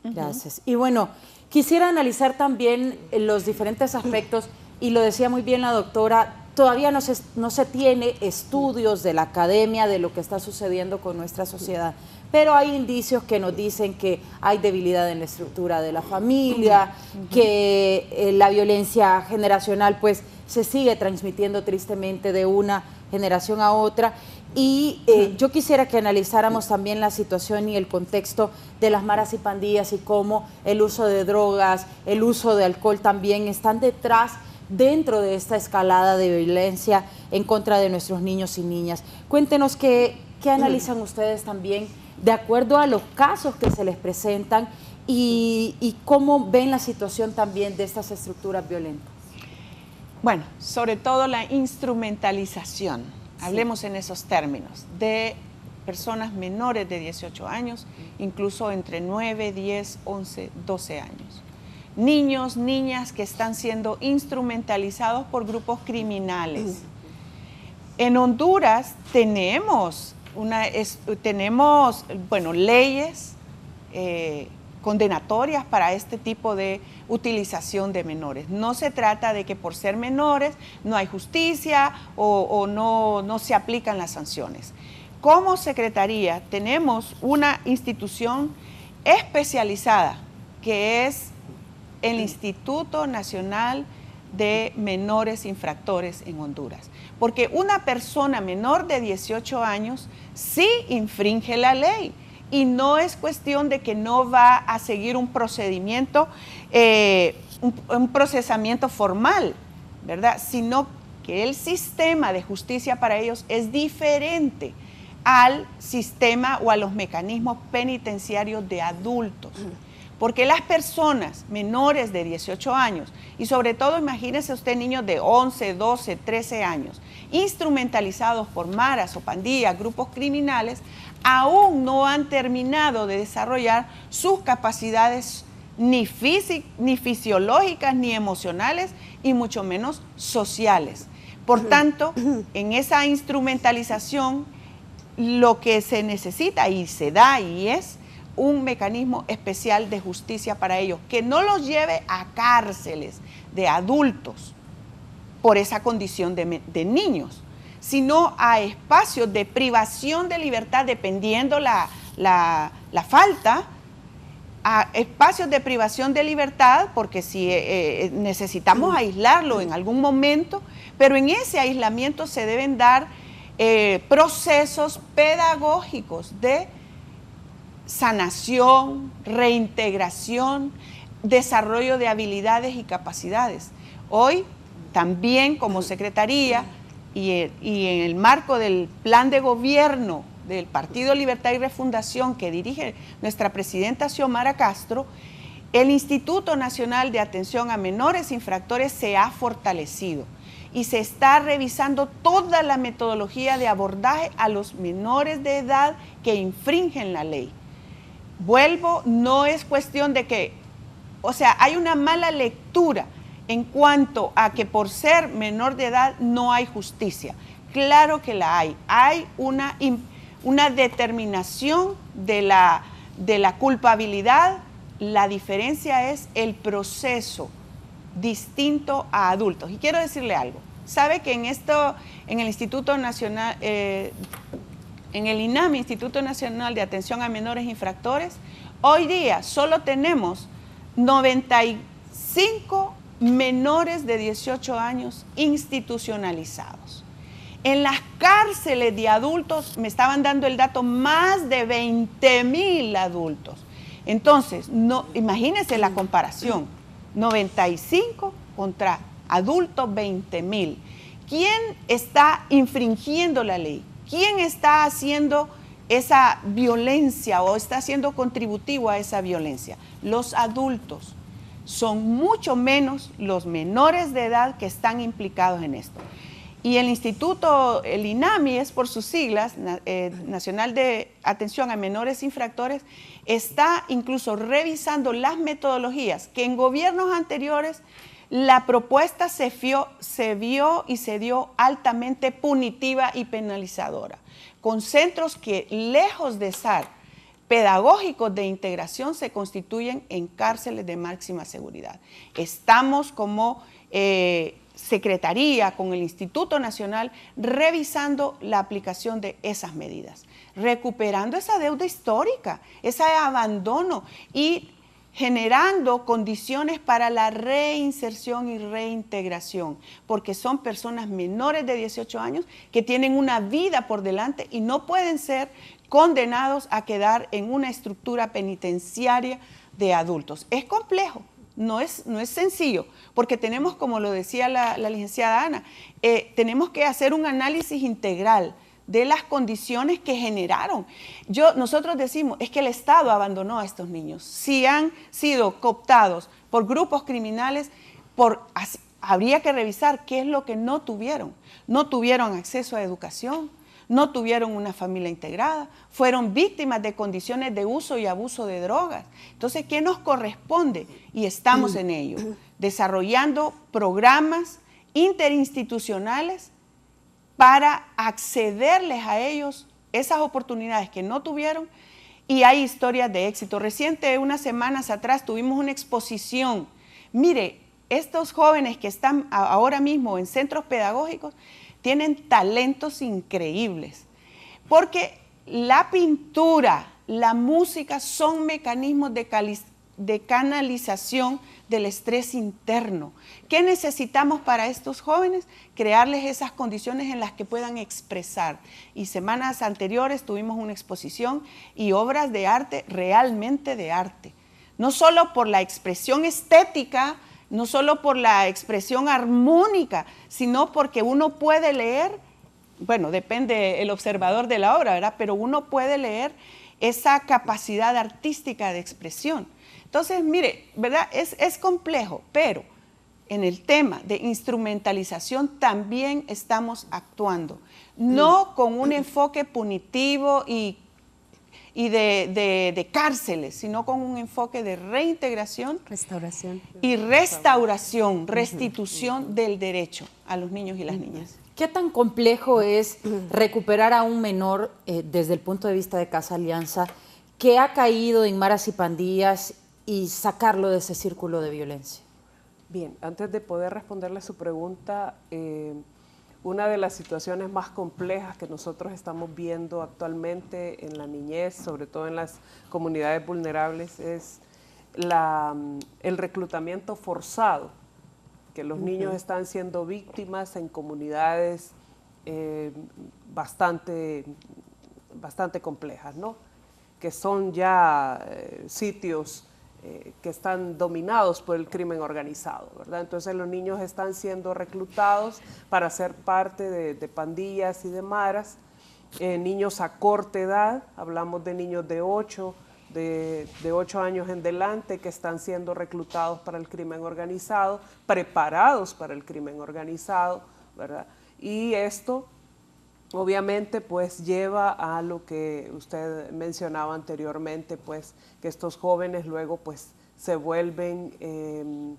Gracias. Y bueno, quisiera analizar también los diferentes aspectos, y lo decía muy bien la doctora, todavía no se tiene estudios de la academia de lo que está sucediendo con nuestra sociedad, pero hay indicios que nos dicen que hay debilidad en la estructura de la familia, que la violencia generacional pues se sigue transmitiendo tristemente de una generación a otra. Y yo quisiera que analizáramos también la situación y el contexto de las maras y pandillas y cómo el uso de drogas, el uso de alcohol también están detrás dentro de esta escalada de violencia en contra de nuestros niños y niñas. Cuéntenos qué analizan ustedes también de acuerdo a los casos que se les presentan y cómo ven la situación también de estas estructuras violentas. Bueno, sobre todo la instrumentalización, hablemos en esos términos, de personas menores de 18 años, incluso entre 9, 10, 11, 12 años. Niños, niñas que están siendo instrumentalizados por grupos criminales. En Honduras tenemos leyes condenatorias para este tipo de utilización de menores. No se trata de que por ser menores no hay justicia o no se aplican las sanciones. Como Secretaría tenemos una institución especializada que es el Instituto Nacional de Menores Infractores en Honduras. Porque una persona menor de 18 años sí infringe la ley y no es cuestión de que no va a seguir un procedimiento, un procesamiento formal, ¿verdad? Sino que el sistema de justicia para ellos es diferente al sistema o a los mecanismos penitenciarios de adultos. Porque las personas menores de 18 años, y sobre todo imagínese usted niños de 11, 12, 13 años, instrumentalizados por maras o pandillas, grupos criminales, aún no han terminado de desarrollar sus capacidades ni fisiológicas, ni emocionales, y mucho menos sociales. Por tanto, en esa instrumentalización, lo que se necesita y se da y es un mecanismo especial de justicia para ellos, que no los lleve a cárceles de adultos por esa condición de niños, sino a espacios de privación de libertad, dependiendo la falta, a espacios de privación de libertad, porque si necesitamos aislarlo en algún momento, pero en ese aislamiento se deben dar procesos pedagógicos de sanación, reintegración, desarrollo de habilidades y capacidades. Hoy también como Secretaría y en el marco del plan de gobierno del Partido Libertad y Refundación que dirige nuestra presidenta Xiomara Castro, el Instituto Nacional de Atención a Menores Infractores se ha fortalecido y se está revisando toda la metodología de abordaje a los menores de edad que infringen la ley. Vuelvo, no es cuestión de que, o sea, hay una mala lectura en cuanto a que por ser menor de edad no hay justicia. Claro que la hay. Hay una determinación de la culpabilidad. La diferencia es el proceso distinto a adultos. Y quiero decirle algo. Sabe que en el Instituto Nacional, en el INAMI, Instituto Nacional de Atención a Menores Infractores, hoy día solo tenemos 95 menores de 18 años institucionalizados. En las cárceles de adultos, me estaban dando el dato, más de 20,000 adultos. Entonces, imagínense la comparación, 95 contra adultos 20,000. ¿Quién está infringiendo la ley? ¿Quién está haciendo esa violencia o está siendo contributivo a esa violencia? Los adultos. Son mucho menos los menores de edad que están implicados en esto. Y el instituto, el INAMI es por sus siglas, Nacional de Atención a Menores Infractores, está incluso revisando las metodologías que en gobiernos anteriores la propuesta se vio y se dio altamente punitiva y penalizadora, con centros que lejos de ser pedagógicos de integración se constituyen en cárceles de máxima seguridad. Estamos como Secretaría, con el Instituto Nacional, revisando la aplicación de esas medidas, recuperando esa deuda histórica, ese abandono y generando condiciones para la reinserción y reintegración, porque son personas menores de 18 años que tienen una vida por delante y no pueden ser condenados a quedar en una estructura penitenciaria de adultos. Es complejo. No es sencillo, porque tenemos, como lo decía la licenciada Ana, tenemos que hacer un análisis integral de las condiciones que generaron. Nosotros decimos, es que el Estado abandonó a estos niños. Si han sido cooptados por grupos criminales, habría que revisar qué es lo que no tuvieron. No tuvieron acceso a educación, no tuvieron una familia integrada, fueron víctimas de condiciones de uso y abuso de drogas. Entonces, ¿qué nos corresponde? Y estamos en ello, desarrollando programas interinstitucionales para accederles a ellos esas oportunidades que no tuvieron, y hay historias de éxito. Reciente, unas semanas atrás, tuvimos una exposición. Mire, estos jóvenes que están ahora mismo en centros pedagógicos tienen talentos increíbles, porque la pintura, la música son mecanismos de canalización del estrés interno. ¿Qué necesitamos para estos jóvenes? Crearles esas condiciones en las que puedan expresar. Y semanas anteriores tuvimos una exposición y obras de arte, realmente de arte. No solo por la expresión estética, no solo por la expresión armónica, sino porque uno puede leer, bueno, depende el observador de la obra, ¿verdad? Pero uno puede leer esa capacidad artística de expresión. Entonces, mire, ¿verdad? Es complejo, pero en el tema de instrumentalización también estamos actuando, no con un enfoque punitivo y de cárceles, sino con un enfoque de reintegración, restauración, restitución del derecho a los niños y las niñas. ¿Qué tan complejo es recuperar a un menor desde el punto de vista de Casa Alianza que ha caído en maras y pandillas y sacarlo de ese círculo de violencia? Bien, antes de poder responderle su pregunta, una de las situaciones más complejas que nosotros estamos viendo actualmente en la niñez, sobre todo en las comunidades vulnerables, es el reclutamiento forzado, que los niños están siendo víctimas en comunidades bastante complejas, ¿no? Que son ya sitios que están dominados por el crimen organizado, ¿verdad? Entonces los niños están siendo reclutados para ser parte de pandillas y de maras, niños a corta edad, hablamos de niños de 8 años en delante que están siendo reclutados para el crimen organizado, preparados para el crimen organizado, ¿verdad? Y esto obviamente pues lleva a lo que usted mencionaba anteriormente, pues que estos jóvenes luego pues se vuelven,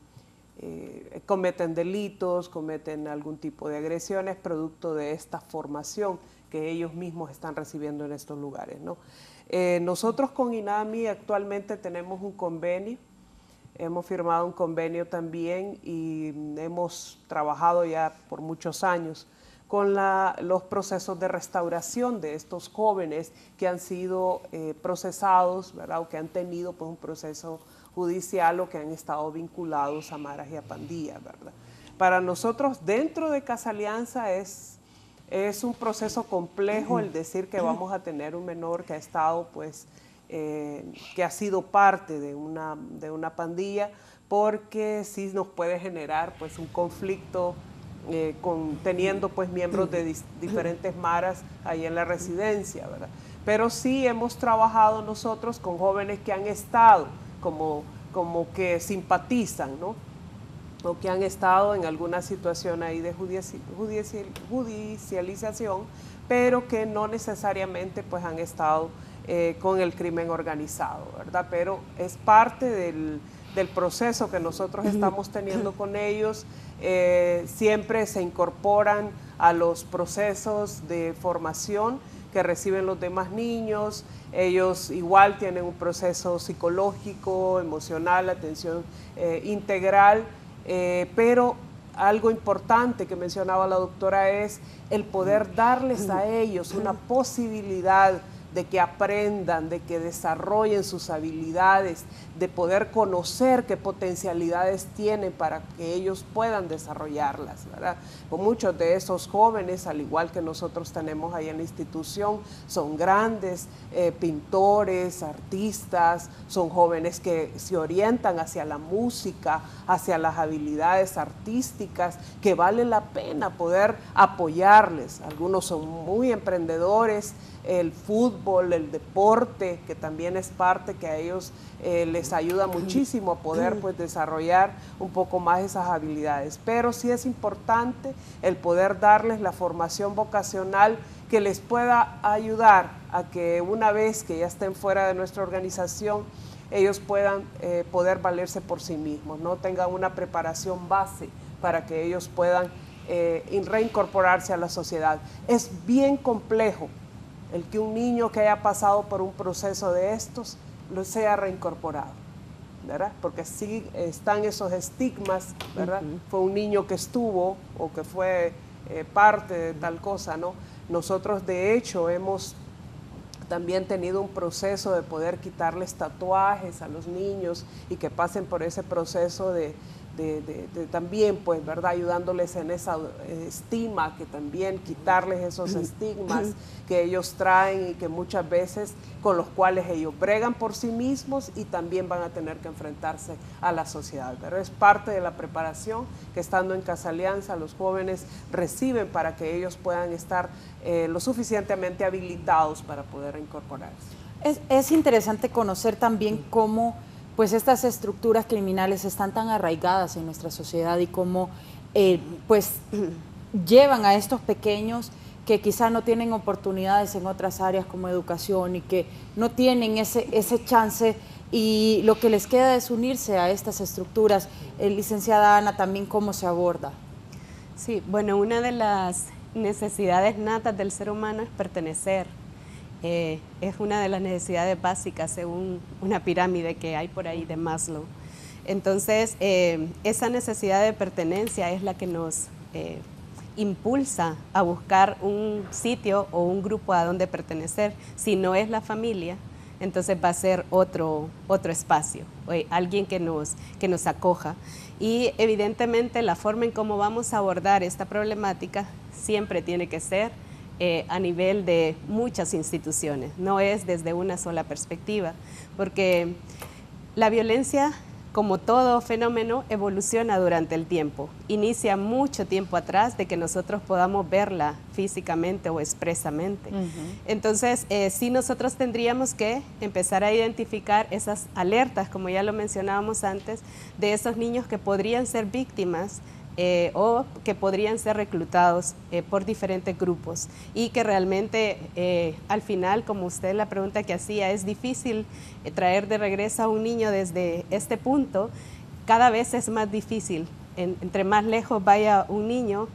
cometen delitos, cometen algún tipo de agresiones producto de esta formación que ellos mismos están recibiendo en estos lugares, ¿no? Nosotros con INAMI actualmente tenemos un convenio, hemos firmado un convenio también y hemos trabajado ya por muchos años con los procesos de restauración de estos jóvenes que han sido procesados, ¿verdad? O que han tenido pues, un proceso judicial o que han estado vinculados a maras y a pandillas, ¿verdad? Para nosotros dentro de Casa Alianza es un proceso complejo el decir que vamos a tener un menor que ha estado pues que ha sido parte de una pandilla, porque sí nos puede generar pues un conflicto teniendo pues miembros de diferentes maras ahí en la residencia, ¿verdad? Pero sí hemos trabajado nosotros con jóvenes que han estado como que simpatizan, ¿no? O que han estado en alguna situación ahí de judicialización, pero que no necesariamente pues han estado con el crimen organizado, ¿verdad? Pero es parte del proceso que nosotros estamos teniendo con ellos. Siempre se incorporan a los procesos de formación que reciben los demás niños. Ellos igual tienen un proceso psicológico, emocional, atención integral, pero algo importante que mencionaba la doctora es el poder darles a ellos una posibilidad de que aprendan, de que desarrollen sus habilidades, de poder conocer qué potencialidades tienen para que ellos puedan desarrollarlas, ¿verdad? Con muchos de esos jóvenes, al igual que nosotros tenemos ahí en la institución, son grandes pintores, artistas, son jóvenes que se orientan hacia la música, hacia las habilidades artísticas, que vale la pena poder apoyarles. Algunos son muy emprendedores, el fútbol, el deporte, que también es parte que a ellos les ayuda muchísimo a poder pues desarrollar un poco más esas habilidades. Pero sí es importante el poder darles la formación vocacional que les pueda ayudar a que una vez que ya estén fuera de nuestra organización, ellos puedan poder valerse por sí mismos, ¿no? Tengan una preparación base para que ellos puedan reincorporarse a la sociedad. Es bien complejo el que un niño que haya pasado por un proceso de estos lo sea reincorporado, ¿verdad? Porque sí están esos estigmas, ¿verdad? Fue un niño que estuvo o que fue parte de tal cosa, ¿no? Nosotros de hecho hemos también tenido un proceso de poder quitarles tatuajes a los niños y que pasen por ese proceso de también, pues, ¿verdad? Ayudándoles en esa estima, que también quitarles esos estigmas que ellos traen y que muchas veces con los cuales ellos bregan por sí mismos y también van a tener que enfrentarse a la sociedad. Pero es parte de la preparación que estando en Casa Alianza los jóvenes reciben para que ellos puedan estar lo suficientemente habilitados para poder incorporarse. Es interesante conocer también cómo pues estas estructuras criminales están tan arraigadas en nuestra sociedad y cómo pues llevan a estos pequeños que quizá no tienen oportunidades en otras áreas como educación y que no tienen ese chance y lo que les queda es unirse a estas estructuras. Licenciada Ana, también cómo se aborda. Sí, bueno, una de las necesidades natas del ser humano es pertenecer. Es una de las necesidades básicas según una pirámide que hay por ahí de Maslow. Entonces, esa necesidad de pertenencia es la que nos impulsa a buscar un sitio o un grupo a donde pertenecer. Si no es la familia, entonces va a ser otro espacio, alguien que nos acoja. Y evidentemente la forma en cómo vamos a abordar esta problemática siempre tiene que ser a nivel de muchas instituciones, no es desde una sola perspectiva, porque la violencia, como todo fenómeno, evoluciona durante el tiempo. Inicia mucho tiempo atrás de que nosotros podamos verla físicamente o expresamente. Entonces, sí nosotros tendríamos que empezar a identificar esas alertas, como ya lo mencionábamos antes, de esos niños que podrían ser víctimas o que podrían ser reclutados por diferentes grupos y que realmente al final, como usted la pregunta que hacía, es difícil traer de regreso a un niño desde este punto, cada vez es más difícil. Entre más lejos vaya un niño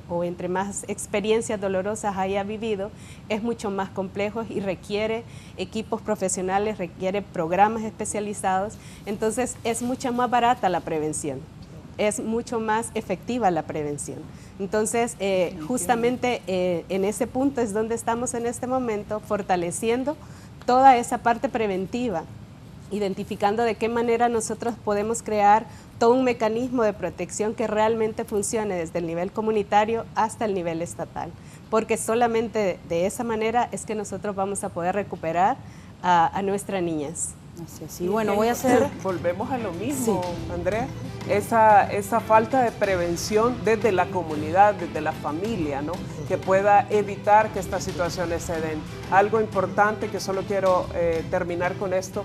o entre más experiencias dolorosas haya vivido, es mucho más complejo y requiere equipos profesionales, requiere programas especializados, entonces es mucho más barata la prevención. Es mucho más efectiva la prevención. Entonces, justamente en ese punto es donde estamos en este momento, fortaleciendo toda esa parte preventiva, identificando de qué manera nosotros podemos crear todo un mecanismo de protección que realmente funcione desde el nivel comunitario hasta el nivel estatal, porque solamente de esa manera es que nosotros vamos a poder recuperar a nuestras niñas. Así es. Y bueno, voy a hacer... Volvemos a lo mismo, sí. Andrea, esa falta de prevención desde la comunidad, desde la familia, ¿no? Que pueda evitar que estas situaciones se den. Algo importante que solo quiero terminar con esto,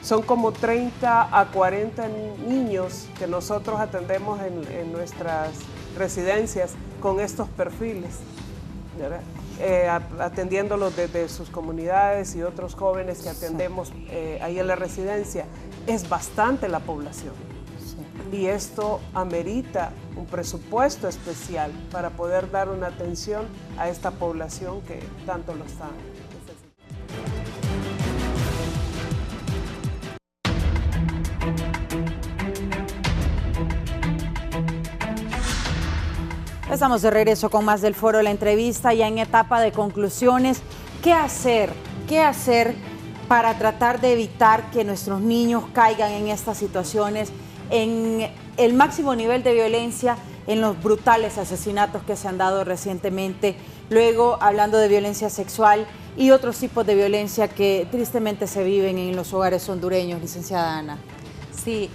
son como 30 a 40 niños que nosotros atendemos en nuestras residencias con estos perfiles, ¿verdad? Atendiéndolos desde sus comunidades y otros jóvenes que atendemos ahí en la residencia. Es bastante la población. Sí. Y esto amerita un presupuesto especial para poder dar una atención a esta población que tanto lo está necesitando. Estamos de regreso con más del Foro de la Entrevista, ya en etapa de conclusiones. ¿Qué hacer? ¿Qué hacer para tratar de evitar que nuestros niños caigan en estas situaciones, en el máximo nivel de violencia, en los brutales asesinatos que se han dado recientemente? Luego, hablando de violencia sexual y otros tipos de violencia que tristemente se viven en los hogares hondureños, licenciada Ana. Sí,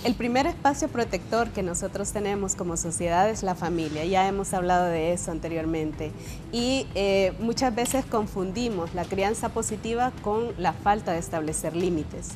el primer espacio protector que nosotros tenemos como sociedad es la familia, ya hemos hablado de eso anteriormente, y muchas veces confundimos la crianza positiva con la falta de establecer límites.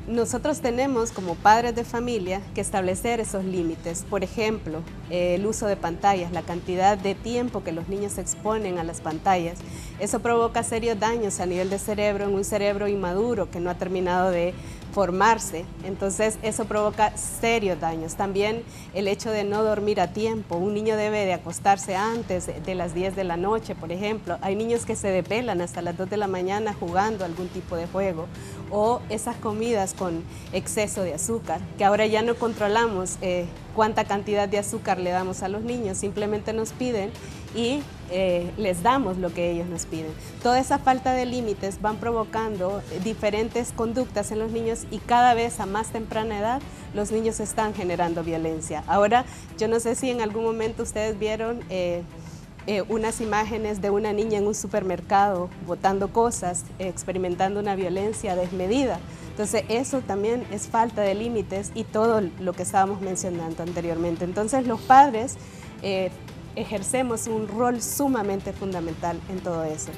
Nosotros tenemos como padres de familia que establecer esos límites, por ejemplo, el uso de pantallas, la cantidad de tiempo que los niños se exponen a las pantallas. Eso provoca serios daños a nivel de cerebro, en un cerebro inmaduro que no ha terminado de formarse, entonces eso provoca serios daños. También el hecho de no dormir a tiempo, un niño debe de acostarse antes de las 10 de la noche, por ejemplo. Hay niños que se desvelan hasta las 2 de la mañana jugando algún tipo de juego, o esas comidas con exceso de azúcar, que ahora ya no controlamos cuánta cantidad de azúcar le damos a los niños, simplemente nos piden y les damos lo que ellos nos piden. Toda esa falta de límites van provocando diferentes conductas en los niños y cada vez a más temprana edad los niños están generando violencia. Ahora, yo no sé si en algún momento ustedes vieron unas imágenes de una niña en un supermercado botando cosas, experimentando una violencia desmedida. Entonces eso también es falta de límites y todo lo que estábamos mencionando anteriormente. Entonces los padres ejercemos un rol sumamente fundamental en todo eso.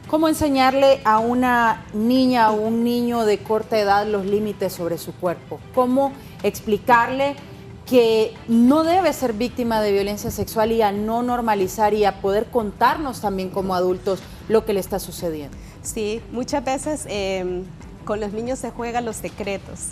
¿Cómo enseñarle a una niña o un niño de corta edad los límites sobre su cuerpo? ¿Cómo explicarle que no debe ser víctima de violencia sexual y a no normalizar y a poder contarnos también como adultos lo que le está sucediendo? Sí, muchas veces con los niños se juegan los secretos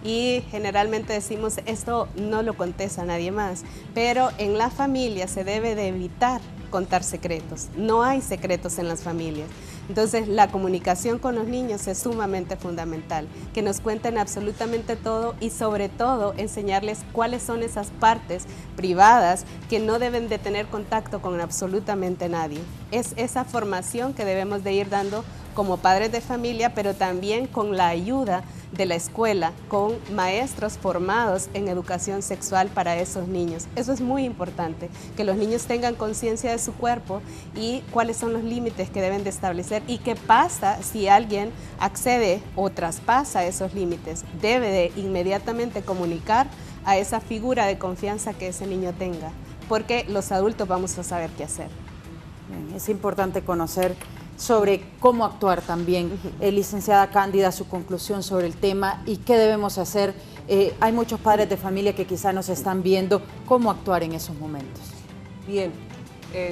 y generalmente decimos esto no lo contesta nadie más, pero en la familia se debe de evitar contar secretos. No hay secretos en las familias. Entonces, la comunicación con los niños es sumamente fundamental, que nos cuenten absolutamente todo y sobre todo enseñarles cuáles son esas partes privadas que no deben de tener contacto con absolutamente nadie. Es esa formación que debemos de ir dando como padres de familia, pero también con la ayuda de la escuela, con maestros formados en educación sexual para esos niños. Eso es muy importante, que los niños tengan conciencia de su cuerpo y cuáles son los límites que deben de establecer y qué pasa si alguien accede o traspasa esos límites. Debe de inmediatamente comunicar a esa figura de confianza que ese niño tenga, porque los adultos vamos a saber qué hacer. Bien, es importante conocer sobre cómo actuar también. Licenciada Cándida, su conclusión sobre el tema y qué debemos hacer. Hay muchos padres de familia que quizá nos están viendo, cómo actuar en esos momentos. Bien,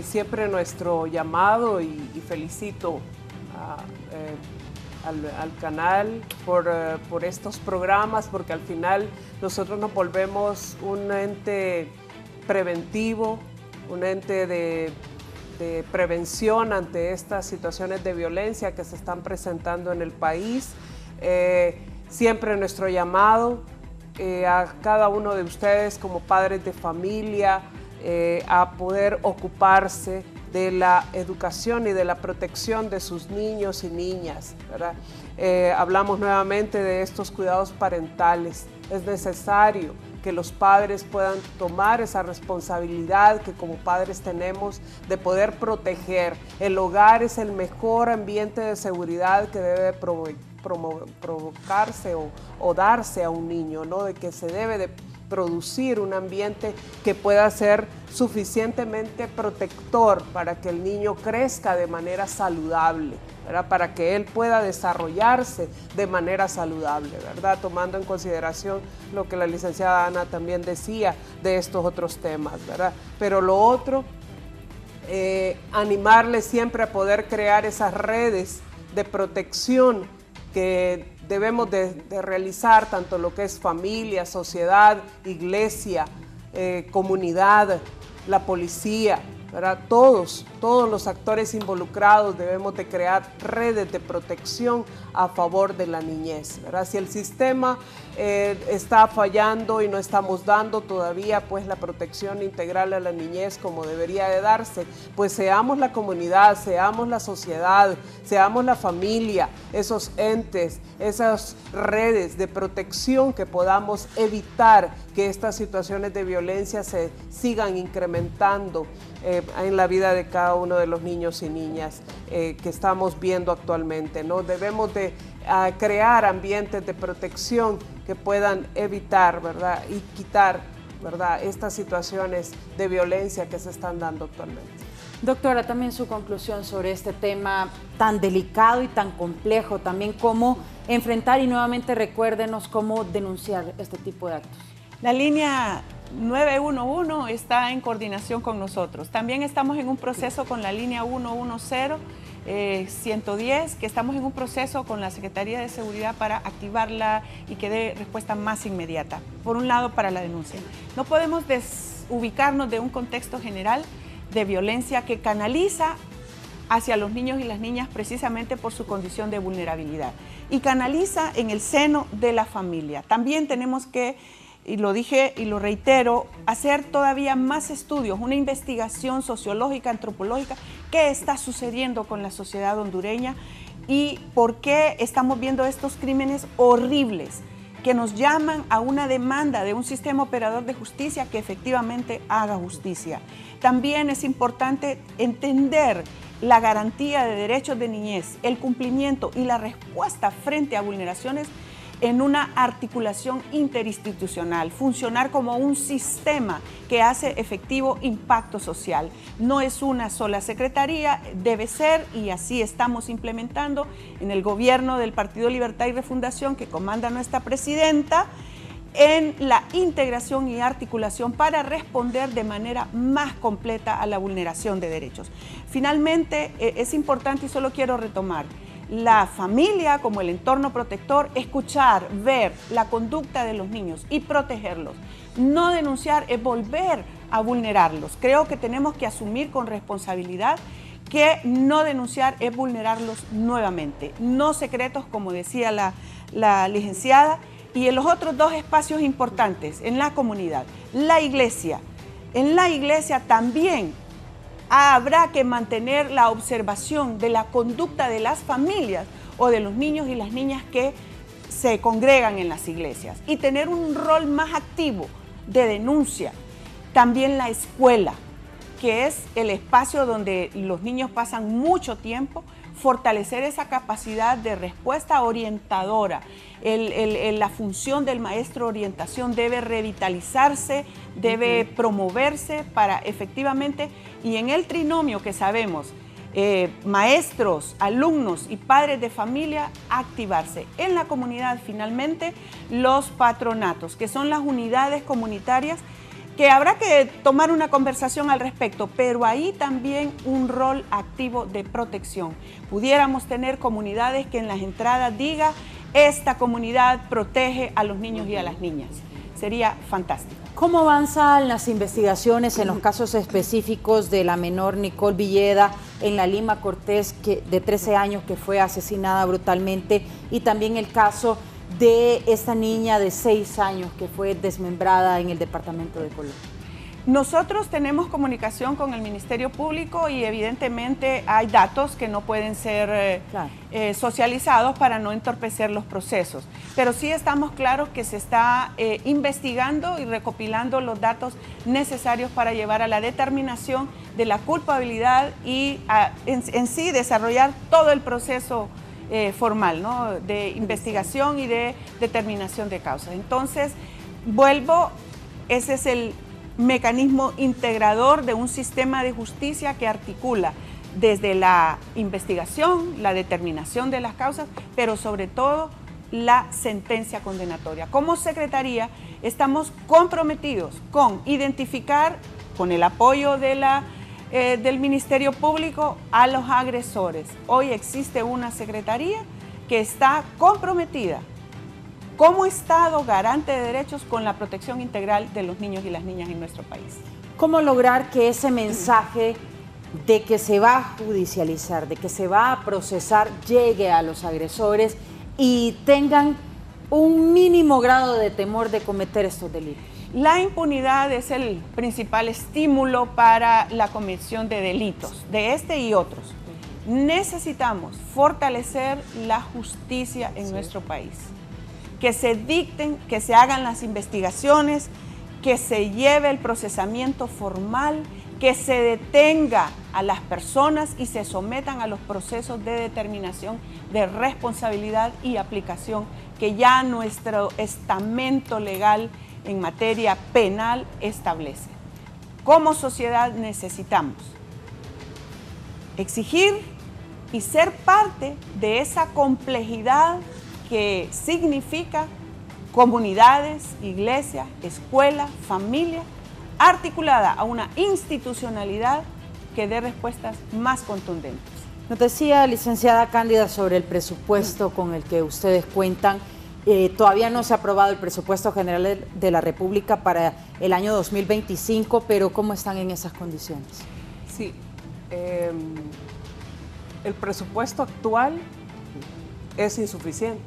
siempre nuestro llamado y felicito al canal por estos programas, porque al final nosotros nos volvemos un ente preventivo, un ente de prevención ante estas situaciones de violencia que se están presentando en el país. Siempre nuestro llamado a cada uno de ustedes como padres de familia a poder ocuparse de la educación y de la protección de sus niños y niñas, ¿verdad? Hablamos nuevamente de estos cuidados parentales. Es necesario que los padres puedan tomar esa responsabilidad que como padres tenemos de poder proteger. El hogar es el mejor ambiente de seguridad que debe provocarse o darse a un niño, ¿no? De que se debe de producir un ambiente que pueda ser suficientemente protector para que el niño crezca de manera saludable, ¿verdad? Para que él pueda desarrollarse de manera saludable, ¿verdad? Tomando en consideración lo que la licenciada Ana también decía de estos otros temas, ¿verdad? Pero lo otro, animarles siempre a poder crear esas redes de protección que debemos de realizar, tanto lo que es familia, sociedad, iglesia, comunidad, la policía, ¿verdad? Todos los actores involucrados debemos de crear redes de protección a favor de la niñez, ¿verdad? Si el sistema está fallando y no estamos dando todavía pues la protección integral a la niñez como debería de darse, pues seamos la comunidad, seamos la sociedad, seamos la familia, esos entes, esas redes de protección que podamos evitar que estas situaciones de violencia se sigan incrementando en la vida de cada uno de los niños y niñas que estamos viendo actualmente, ¿no? Debemos de crear ambientes de protección que puedan evitar, ¿verdad? Y quitar, ¿verdad?, estas situaciones de violencia que se están dando actualmente. Doctora, también su conclusión sobre este tema tan delicado y tan complejo, también cómo enfrentar y nuevamente recuérdenos cómo denunciar este tipo de actos. La línea 911 está en coordinación con nosotros. También estamos en un proceso con la línea 110, 110, que estamos en un proceso con la Secretaría de Seguridad para activarla y que dé respuesta más inmediata. Por un lado, para la denuncia. No podemos desubicarnos de un contexto general de violencia que canaliza hacia los niños y las niñas precisamente por su condición de vulnerabilidad y canaliza en el seno de la familia. También tenemos que, y lo dije y lo reitero, hacer todavía más estudios, una investigación sociológica, antropológica, qué está sucediendo con la sociedad hondureña y por qué estamos viendo estos crímenes horribles que nos llaman a una demanda de un sistema operador de justicia que efectivamente haga justicia. También es importante entender la garantía de derechos de niñez, el cumplimiento y la respuesta frente a vulneraciones en una articulación interinstitucional, funcionar como un sistema que hace efectivo impacto social. No es una sola secretaría, debe ser, y así estamos implementando en el gobierno del Partido Libertad y Refundación que comanda nuestra presidenta, en la integración y articulación para responder de manera más completa a la vulneración de derechos. Finalmente, es importante y solo quiero retomar, la familia como el entorno protector, escuchar, ver la conducta de los niños y protegerlos. No denunciar es volver a vulnerarlos. Creo que tenemos que asumir con responsabilidad que no denunciar es vulnerarlos nuevamente. No secretos, como decía la licenciada, y en los otros dos espacios importantes, en la comunidad, la iglesia. En la iglesia también habrá que mantener la observación de la conducta de las familias o de los niños y las niñas que se congregan en las iglesias y tener un rol más activo de denuncia. También la escuela, que es el espacio donde los niños pasan mucho tiempo, fortalecer esa capacidad de respuesta orientadora. La función del maestro orientación debe revitalizarse, debe promoverse para efectivamente, y en el trinomio que sabemos, maestros, alumnos y padres de familia, activarse. En la comunidad, finalmente, los patronatos, que son las unidades comunitarias que habrá que tomar una conversación al respecto, pero ahí también un rol activo de protección. Pudiéramos tener comunidades que en las entradas diga, esta comunidad protege a los niños y a las niñas. Sería fantástico. ¿Cómo avanzan las investigaciones en los casos específicos de la menor Nicole Villeda en la Lima Cortés, de 13 años, que fue asesinada brutalmente, y también el caso de esta niña de 6 años que fue desmembrada en el departamento de Colón? Nosotros tenemos comunicación con el Ministerio Público y evidentemente hay datos que no pueden ser socializados para no entorpecer los procesos. Pero sí estamos claros que se está investigando y recopilando los datos necesarios para llevar a la determinación de la culpabilidad y en sí desarrollar todo el proceso formal, ¿no?, de investigación y de determinación de causas. Entonces, vuelvo, ese es el mecanismo integrador de un sistema de justicia que articula desde la investigación, la determinación de las causas, pero sobre todo la sentencia condenatoria. Como Secretaría estamos comprometidos con identificar, con el apoyo de del Ministerio Público, a los agresores. Hoy existe una Secretaría que está comprometida como Estado garante de derechos con la protección integral de los niños y las niñas en nuestro país. ¿Cómo lograr que ese mensaje de que se va a judicializar, de que se va a procesar, llegue a los agresores y tengan un mínimo grado de temor de cometer estos delitos? La impunidad es el principal estímulo para la comisión de delitos, de este y otros. Necesitamos fortalecer la justicia en nuestro país, que se dicten, que se hagan las investigaciones, que se lleve el procesamiento formal, que se detenga a las personas y se sometan a los procesos de determinación de responsabilidad y aplicación que ya nuestro estamento legal en materia penal establece. Como sociedad necesitamos exigir y ser parte de esa complejidad que significa comunidades, iglesias, escuela, familia, articulada a una institucionalidad que dé respuestas más contundentes. Nos decía, licenciada Cándida, sobre el presupuesto con el que ustedes cuentan. Todavía no se ha aprobado el presupuesto general de la República para el año 2025, pero ¿cómo están en esas condiciones? Sí, el presupuesto actual es insuficiente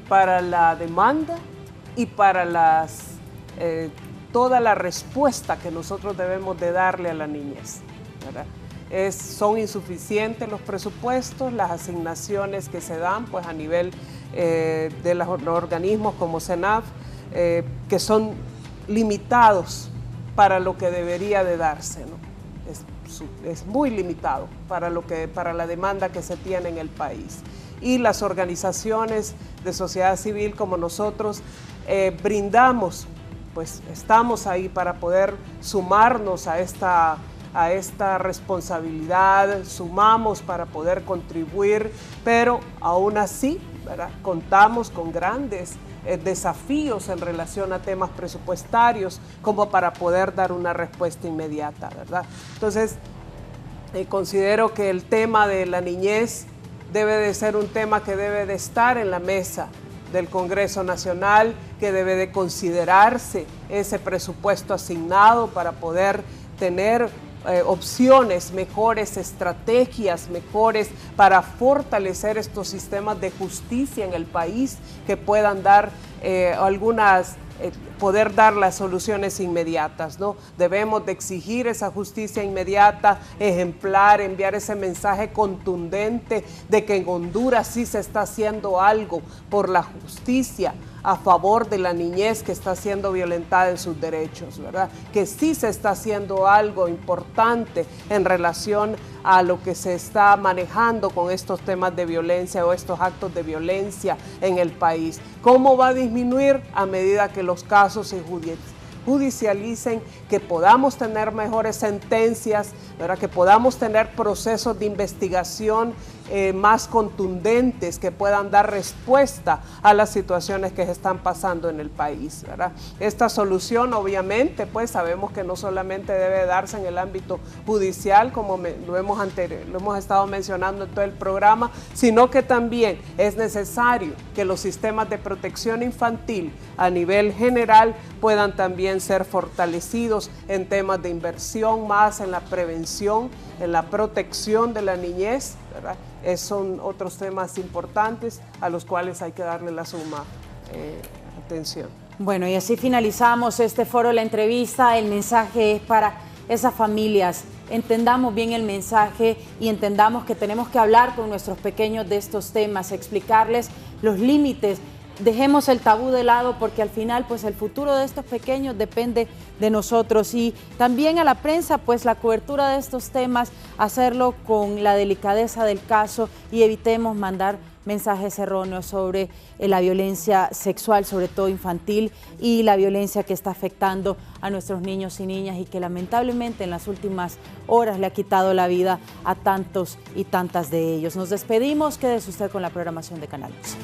para la demanda y para toda la respuesta que nosotros debemos de darle a la niñez, ¿verdad? Son insuficientes los presupuestos, las asignaciones que se dan pues a nivel de los organismos como CENAF, que son limitados para lo que debería de darse, ¿no? Es muy limitado para la demanda que se tiene en el país. Y las organizaciones de sociedad civil como nosotros brindamos, pues estamos ahí para poder sumarnos a esta responsabilidad, sumamos para poder contribuir, pero aún así, ¿verdad?, contamos con grandes desafíos en relación a temas presupuestarios como para poder dar una respuesta inmediata, ¿verdad? Entonces, considero que el tema de la niñez debe de ser un tema que debe de estar en la mesa del Congreso Nacional, que debe de considerarse ese presupuesto asignado para poder tener opciones, mejores estrategias, mejores para fortalecer estos sistemas de justicia en el país que puedan dar poder dar las soluciones inmediatas, ¿no? Debemos de exigir esa justicia inmediata, ejemplar, enviar ese mensaje contundente de que en Honduras sí se está haciendo algo por la justicia a favor de la niñez que está siendo violentada en sus derechos, ¿verdad? Que sí se está haciendo algo importante en relación a lo que se está manejando con estos temas de violencia o estos actos de violencia en el país. ¿Cómo va a disminuir? A medida que los casos se judicialicen, que podamos tener mejores sentencias, ¿verdad?, que podamos tener procesos de investigación más contundentes que puedan dar respuesta a las situaciones que se están pasando en el país, ¿verdad? Esta solución, obviamente, pues sabemos que no solamente debe darse en el ámbito judicial, como lo hemos estado mencionando en todo el programa, sino que también es necesario que los sistemas de protección infantil a nivel general puedan también ser fortalecidos en temas de inversión, más en la prevención, en la protección de la niñez, ¿verdad? Son otros temas importantes a los cuales hay que darle la suma atención. Bueno, y así finalizamos este foro, la entrevista. El mensaje es para esas familias. Entendamos bien el mensaje y entendamos que tenemos que hablar con nuestros pequeños de estos temas, explicarles los límites. Dejemos el tabú de lado porque al final pues el futuro de estos pequeños depende de nosotros, y también a la prensa pues la cobertura de estos temas, hacerlo con la delicadeza del caso y evitemos mandar mensajes erróneos sobre la violencia sexual, sobre todo infantil, y la violencia que está afectando a nuestros niños y niñas y que lamentablemente en las últimas horas le ha quitado la vida a tantos y tantas de ellos. Nos despedimos, quédese usted con la programación de Canal 11.